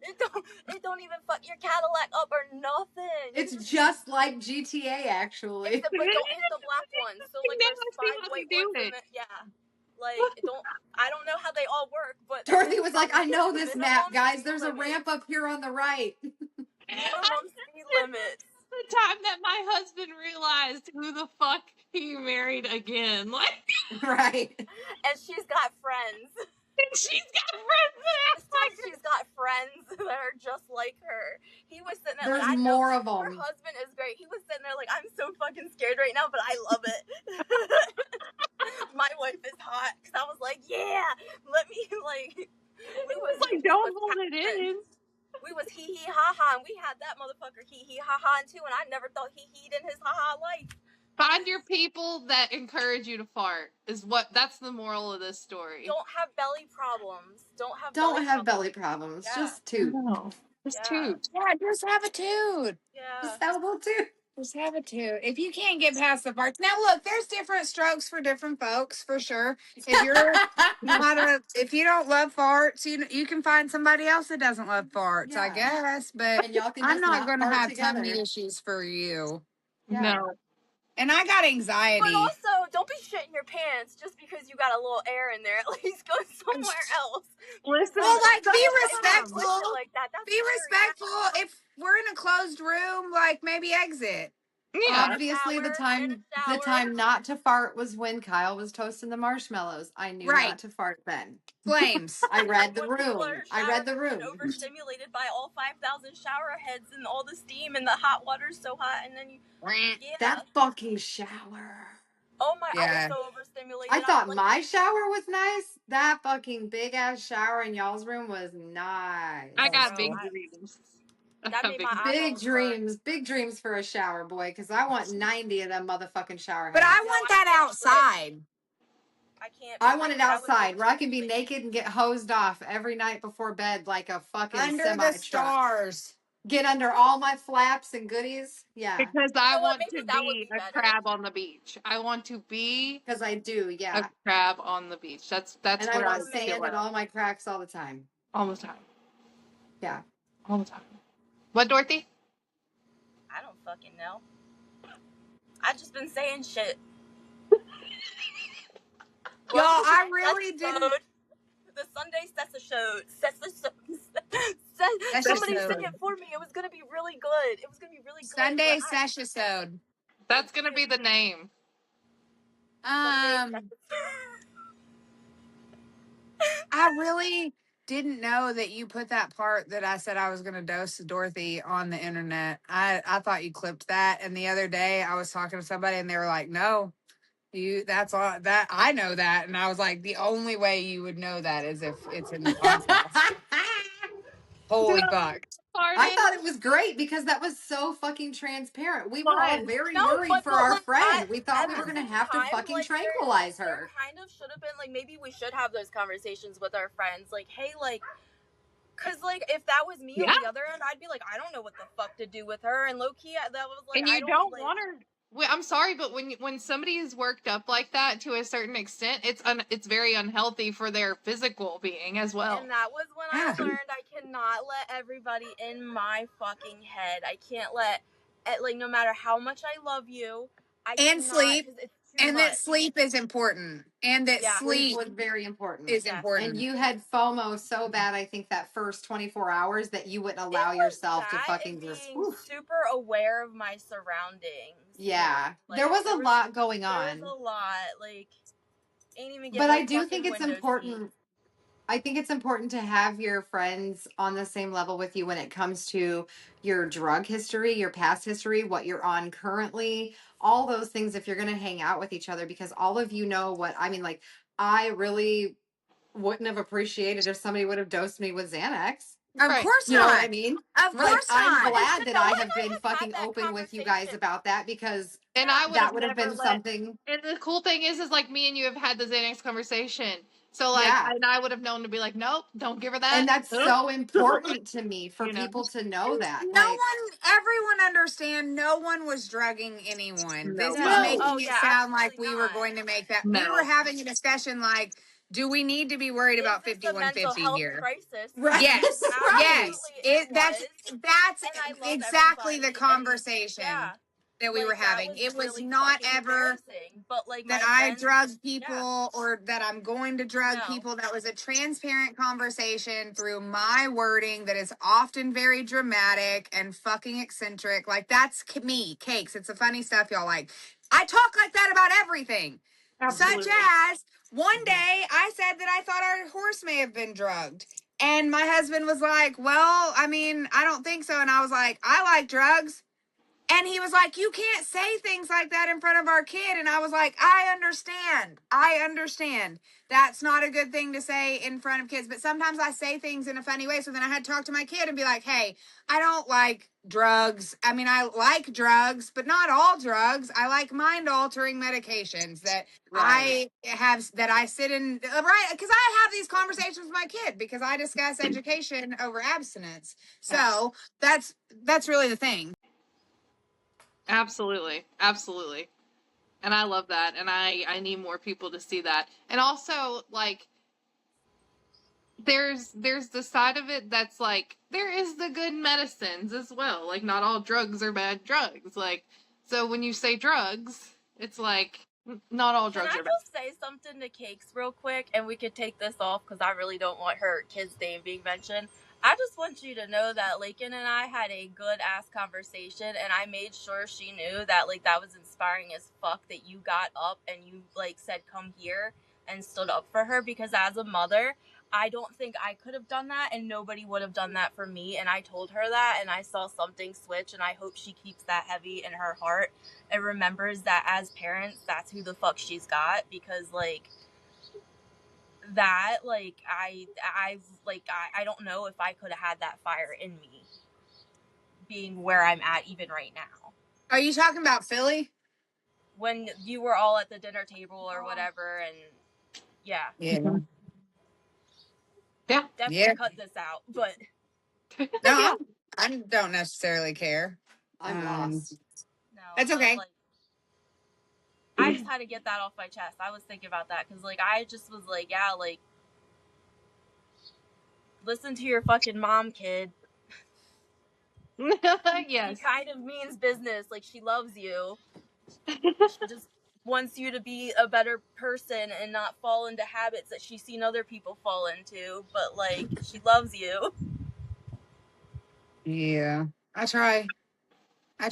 It don't even fuck your Cadillac up or nothing. It's just like GTA, actually. But don't hit the black ones. So like, there's 5 white ones in it. Yeah. Like, I don't know how they all work, but Dorothy was like, I know this map, guys. speed There's a limit. ramp up here on the right. Minimum speed limits. The time that my husband realized who the fuck he married again. Like, Right. And she's got friends. and she's got friends that act like her. She's got friends that are just like her. He was sitting there There's like, I more know of her them. husband is great. He was sitting there like, I'm so fucking scared right now, but I love it. My wife is hot. Because I was like, yeah, let me, like, Don't hold it in. We was hee hee ha ha, and we had that motherfucker hee hee ha ha too, and I never thought he he'd in his ha ha life. Find your people that encourage you to fart. That's the moral of this story. Don't have belly problems. Don't have belly problems. Yeah. Just toot. No. Just toot. Yeah, just have a toot. Yeah. Just have a little toot. Just have a toot. If you can't get past the farts. Now look, there's different strokes for different folks, for sure. If you're if you don't love farts, you can find somebody else that doesn't love farts, I Yeah. guess. But And y'all can I'm just not gonna fart have together. tummy issues for you. Yeah. No. And I got anxiety. But also, don't be shitting your pants just because you got a little air in there. At least go somewhere else. Listen. Well, like, be If respectful. you do shit like that, that's Be respectful. If we're in a closed room, like, maybe exit. Yeah. Obviously, the In a shower. time not to fart was when Kyle was toasting the marshmallows. I knew Right. not to fart then. Flames. I read the When people room. are I read the showering and room. overstimulated by all 5,000 shower heads and all the steam and the hot water's so hot, and then you. Yeah. That fucking shower. Oh my! I Yeah. was so overstimulated. I thought was like, my shower was nice. That fucking big ass shower in y'all's room was nice. I got Bro, big dreams. That made my Big eyeballs burn. dreams for a shower, boy, because I want 90 of them motherfucking shower But heads. I want that outside. I can't I because want it that would outside make where I can be like, naked and get hosed off every night before bed like a fucking Under semi the truck. stars. Get under all my flaps and goodies. Yeah, Because you I know what? want to Maybe that would be be a better. crab on the beach. I want to be because I do. a Yeah, crab on the beach. That's and I what I want Well, feel sand man, in like all my cracks all the time. all the time. Yeah. All the time. What, Dorothy? I don't fucking know. I just been saying shit. Y'all, Welcome to I the really didn't. Seshasode. The Sunday Seshasode. That's just Somebody say so. it for me. It was gonna be really good. It was gonna be really good. But Sunday Seshasode. That's gonna be the name. Sunday Um, I really didn't know that you put that part that I said I was going to dose Dorothy on the internet. I thought you clipped that. And the other day I was talking to somebody and they were like, no, that's all that I know that. And I was like, the only way you would know that is if it's in the podcast. Holy fuck. I Pardon? thought it was great because that was so fucking transparent. We were all Was. very no, worried for but our like friend. We thought at we the were going to same have to time, fucking like tranquilize there her. kind of should have been like maybe we should have those conversations with our friends. Like, hey, like. Cause like if that was me Yeah. on the other end, I'd be like, I don't know what the fuck to do with her. And low key, that was like, And I you don't don't like. want her. Well, I'm sorry, but when somebody is worked up like that to a certain extent, it's very unhealthy for their physical being as well. And that was when Yeah. I learned I cannot let everybody in my fucking head. I can't let, like, no matter how much I love you, I And cannot, sleep. because it's too And much. that sleep is important. And that Yeah. Sleep sleep was very important. is Yes. important. And you had FOMO so bad, I think, that first 24 hours that you wouldn't allow It was yourself to that fucking and just. being Oof. super aware of my surroundings. Yeah. Like, There was a lot going There was on. a lot. Like, ain't even get But no I do fucking think it's window seat. important. I think it's important to have your friends on the same level with you when it comes to your drug history, your past history, what you're on currently, all those things if you're going to hang out with each other because all of you know what I mean. Like, I really wouldn't have appreciated if somebody would have dosed me with Xanax. Of Right. course You know what I not. mean? Of Like, course I'm not. glad that I have I been have fucking had that open with you guys conversation. about that because And I would that have would have never been let. something. And the cool thing is like me and you have had the Xanax conversation. So like, Yeah. and I would have known to be like, nope, don't give her that. And that's Nope. so important to me for You know. people to know that. No Like, everyone understand no one was drugging anyone. No. This is No. making Oh, it yeah, sound like absolutely we were not. going to make that. We No. were having a discussion like, do we need to be worried about Is this a mental 5150 health here? crisis? right. Yes. Right. Yes. It That's was. that's And I love exactly everybody. the And conversation yeah, that we were like that having. was It was really not fucking ever embarrassing. But like that my I friends, drug yeah, people or that I'm going to drug no. people. That was a transparent conversation through my wording that is often very dramatic and fucking eccentric. Like, that's me, cakes. It's the funny stuff y'all like. I talk like that about everything. Absolutely. Such as one day I said that I thought our horse may have been drugged. And my husband was like, well, I mean, I don't think so. And I was like, I like drugs. And he was like, you can't say things like that in front of our kid. And I was like, I understand. I understand. That's not a good thing to say in front of kids. But sometimes I say things in a funny way. So then I had to talk to my kid and be like, hey, I don't like drugs. I mean, I like drugs, but not all drugs. I like mind altering medications that Right. I sit in, right? Because I have these conversations with my kid because I discuss education over abstinence. So that's really the thing. Absolutely. Absolutely. And I love that. And I need more people to see that. And also, like, there's the side of it that's like, there is the good medicines as well. Like, not all drugs are bad drugs. Like, so when you say drugs, it's like, not all drugs Can I are bad. just say something to Cakes real quick, and we could take this off because I really don't want her kid's name being mentioned. I just want you to know that Lakin and I had a good ass conversation, and I made sure she knew that like that was inspiring as fuck that you got up and you like said come here and stood up for her, because as a mother, I don't think I could have done that, and nobody would have done that for me. And I told her that, and I saw something switch, and I hope she keeps that heavy in her heart and remembers that as parents, that's who the fuck she's got. Because like that, like I don't know if I could have had that fire in me. being where I'm at even right now. Are you talking about Philly? When you were all at the dinner table or whatever, and yeah. Yeah. Yeah. Definitely cut this out, but No, I don't necessarily care. I'm lost. no. That's But, okay. like, I just had to get that off my chest. I was thinking about that because, like, I just was like, yeah, like, listen to your fucking mom, kid. Yes. She kind of means business. Like, she loves you. She just wants you to be a better person and not fall into habits that she's seen other people fall into. But, like, she loves you. Yeah. I try. I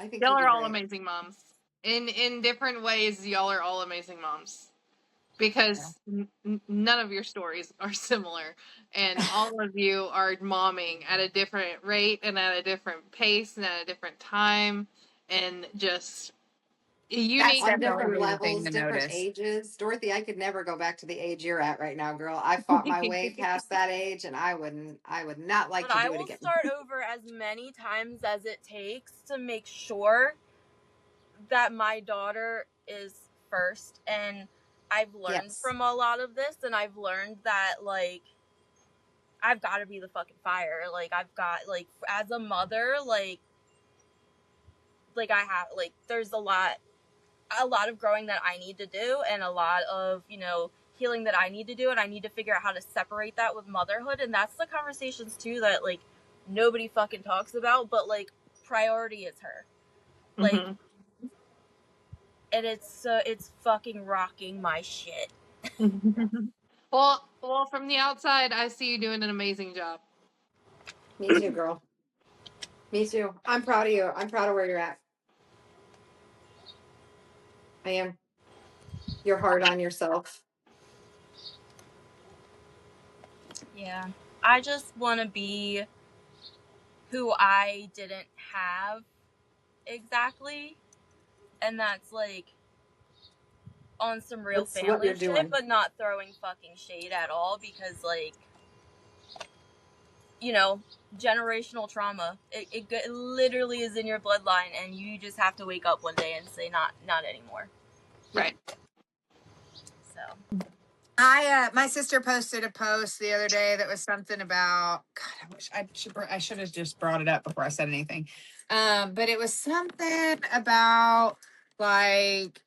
think Y'all you do are all great. amazing moms. In different ways, y'all are all amazing moms. Because none of your stories are similar, and all of you are momming at a different rate and at a different pace and at a different time, and just That's unique. On different definitely the thing levels, to different notice. ages. Dorothy, I could never go back to the age you're at right now, girl. I fought my way past that age, and I would not like But to I do it will again. start over as many times as it takes to make sure that my daughter is first. And I've learned Yes. from a lot of this, and I've learned that, like, I've got to be the fucking fire. Like, I've got, like, as a mother, like I have, like, there's a lot of growing that I need to do, and a lot of, you know, healing that I need to do, and I need to figure out how to separate that with motherhood. And that's the conversations too that, like, nobody fucking talks about, but, like, priority is her. Like, and it's fucking rocking my shit. Well, from the outside, I see you doing an amazing job. Me too, girl. Me too. I'm proud of you. I'm proud of where you're at. I am. You're hard on yourself. Yeah. I just want to be who I didn't have exactly. And that's, like, on some real That's what family you're shit, doing. but not throwing fucking shade at all, because, like, you know, generational trauma. It literally is in your bloodline, and you just have to wake up one day and say, not anymore. Right. So. My sister posted a post the other day that was something about, God, I wish I should have just brought it up before I said anything. But it was something about like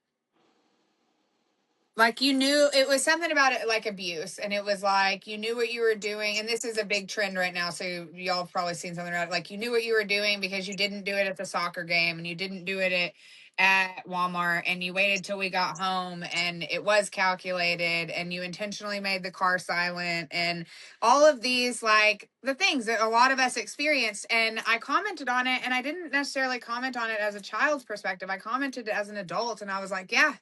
you knew, it was something about it, like abuse, and it was like you knew what you were doing, and this is a big trend right now, so y'all have probably seen something about it. Like, you knew what you were doing because you didn't do it at the soccer game, and you didn't do it at Walmart, and you waited till we got home, and it was calculated, and you intentionally made the car silent, and all of these, like, the things that a lot of us experienced. And I commented on it, and I didn't necessarily comment on it as a child's perspective. I commented as an adult, and I was like, yeah,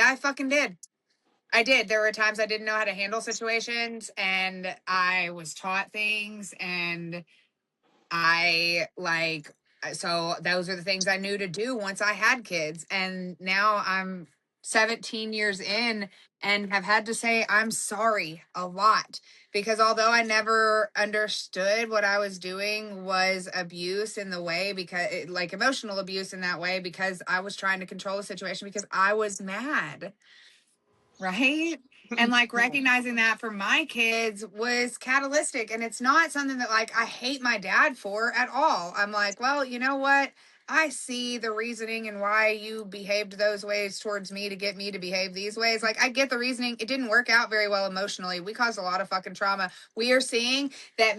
I fucking did. I did. There were times I didn't know how to handle situations, and I was taught things, and so those are the things I knew to do once I had kids. And now I'm 17 years in and have had to say I'm sorry a lot, because although I never understood what I was doing was abuse in the way, because like emotional abuse in that way, because I was trying to control the situation because I was mad. Right. And like recognizing that for my kids was catalytic. And it's not something that like I hate my dad for at all. I'm like, well, you know what? I see the reasoning and why you behaved those ways towards me to get me to behave these ways. Like, I get the reasoning. It didn't work out very well emotionally. We caused a lot of fucking trauma. We are seeing that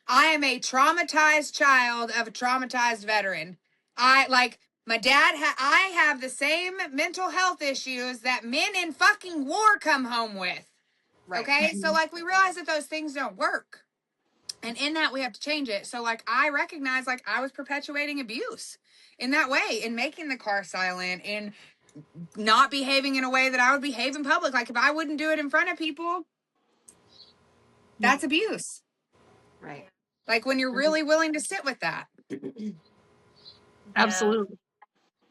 I am a traumatized child of a traumatized veteran. My dad, I have the same mental health issues that men in fucking war come home with. Right. Okay. So, like, we realize that those things don't work. And in that, we have to change it. So, like, I recognize, like, I was perpetuating abuse in that way, in making the car silent, in not behaving in a way that I would behave in public. Like, if I wouldn't do it in front of people, that's abuse. Right. Like, when you're really willing to sit with that. Absolutely.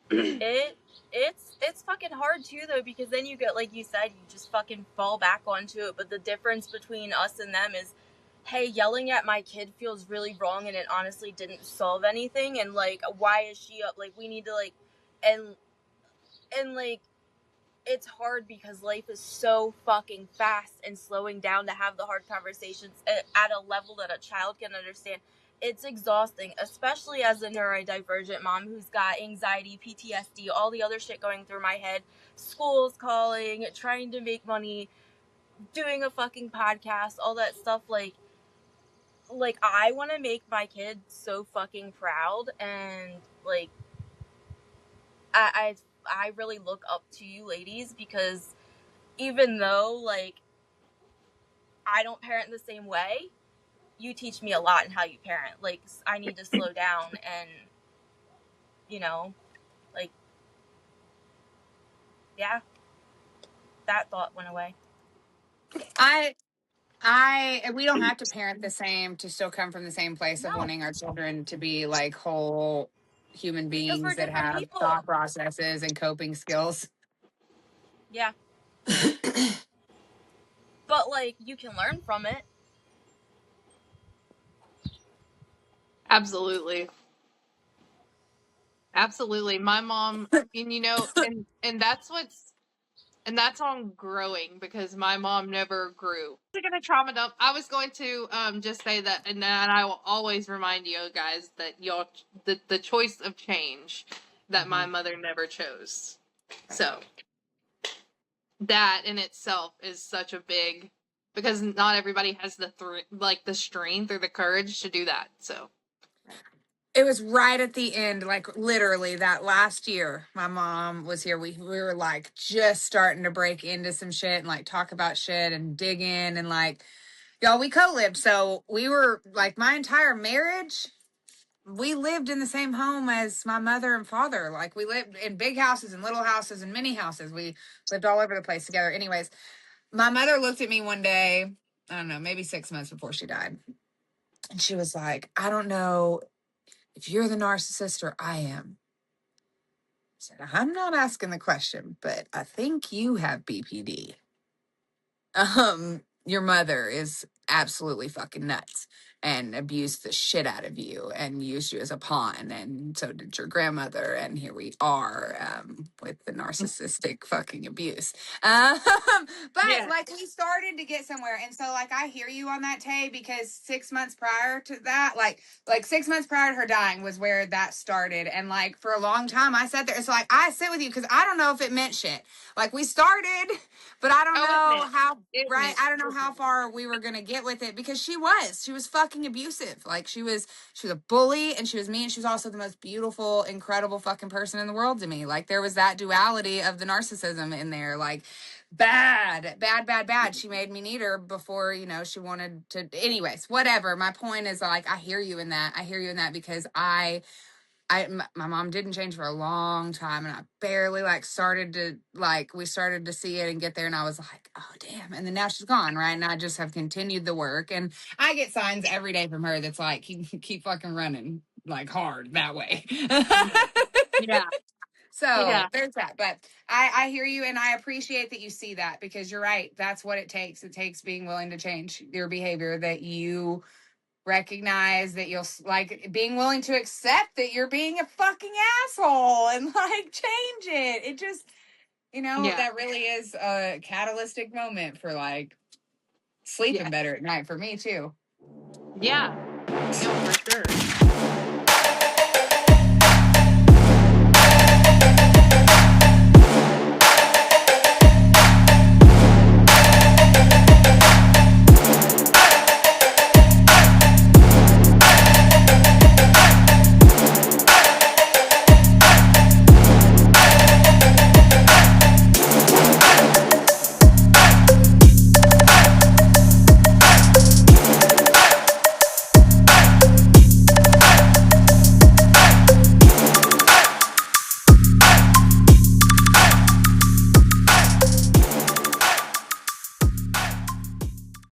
It's fucking hard too, though, because then you get, like you said, you just fucking fall back onto it. But the difference between us and them is hey, yelling at my kid feels really wrong and it honestly didn't solve anything, and like, why is she up? Like, we need to like, and like, it's hard because life is so fucking fast, and slowing down to have the hard conversations at a level that a child can understand, it's exhausting, especially as a neurodivergent mom who's got anxiety, PTSD, all the other shit going through my head, school's calling, trying to make money, doing a fucking podcast, all that stuff. Like I want to make my kids so fucking proud, and like I really look up to you ladies, because even though like I don't parent the same way, you teach me a lot in how you parent. Like, I need to slow down, and you know, like, yeah, that thought went away. We don't have to parent the same to still come from the same place of No, wanting our children to be like whole human because we're beings that different have people. thought processes and coping skills. Yeah. But like, you can learn from it. Absolutely. Absolutely. My mom, and you know, and that's on growing, because my mom never grew. I'm gonna trauma dump. I was going to just say that, and then I will always remind you guys that the choice of change that my mother never chose. So that in itself is such a big, because not everybody has the strength or the courage to do that. So It was right at the end, like literally that last year. My mom was here. We were like just starting to break into some shit and like talk about shit and dig in, and like y'all, we co-lived. So we were like, my entire marriage, we lived in the same home as my mother and father. Like, we lived in big houses and little houses and mini houses. We lived all over the place together. Anyways, my mother looked at me one day, I don't know, maybe 6 months before she died. And she was like, I don't know if you're the narcissist or I am. I said, I'm not asking the question, but I think you have BPD. Your mother is absolutely fucking nuts and abused the shit out of you and used you as a pawn, and so did your grandmother, and here we are with the narcissistic fucking abuse. um, but yeah, like, we started to get somewhere, and so like, I hear you on that, Tay, because 6 months prior to that, like 6 months prior to her dying was where that started. And like, for a long time I sat there, it's like, I sit with you because I don't know if it meant shit. Like, we started, but I don't oh, it know meant how, it right? meant I don't know how far we were gonna get with it, because she was fucking abusive. Like, she was a bully, and she was mean. She was also the most beautiful, incredible fucking person in the world to me. Like, there was that duality of the narcissism in there. Like, bad, bad, bad, bad. She made me need her before, she wanted to. Anyways, whatever. My point is, like, I hear you in that. I hear you in that, because my mom didn't change for a long time, and I barely like started to like we started to see it and get there, and I was like, oh damn. And then now she's gone, right? And I just have continued the work, and I get signs every day from her that's like, keep fucking running like hard that way. yeah, So yeah, there's that. But I hear you, and I appreciate that you see that, because you're right. That's what it takes. It takes being willing to change your behavior, that you recognize that you'll like being willing to accept that you're being a fucking asshole and like change it. It just, yeah, that really is a catalytic moment for like sleeping yeah, better at night for me too. yeah. No, for sure.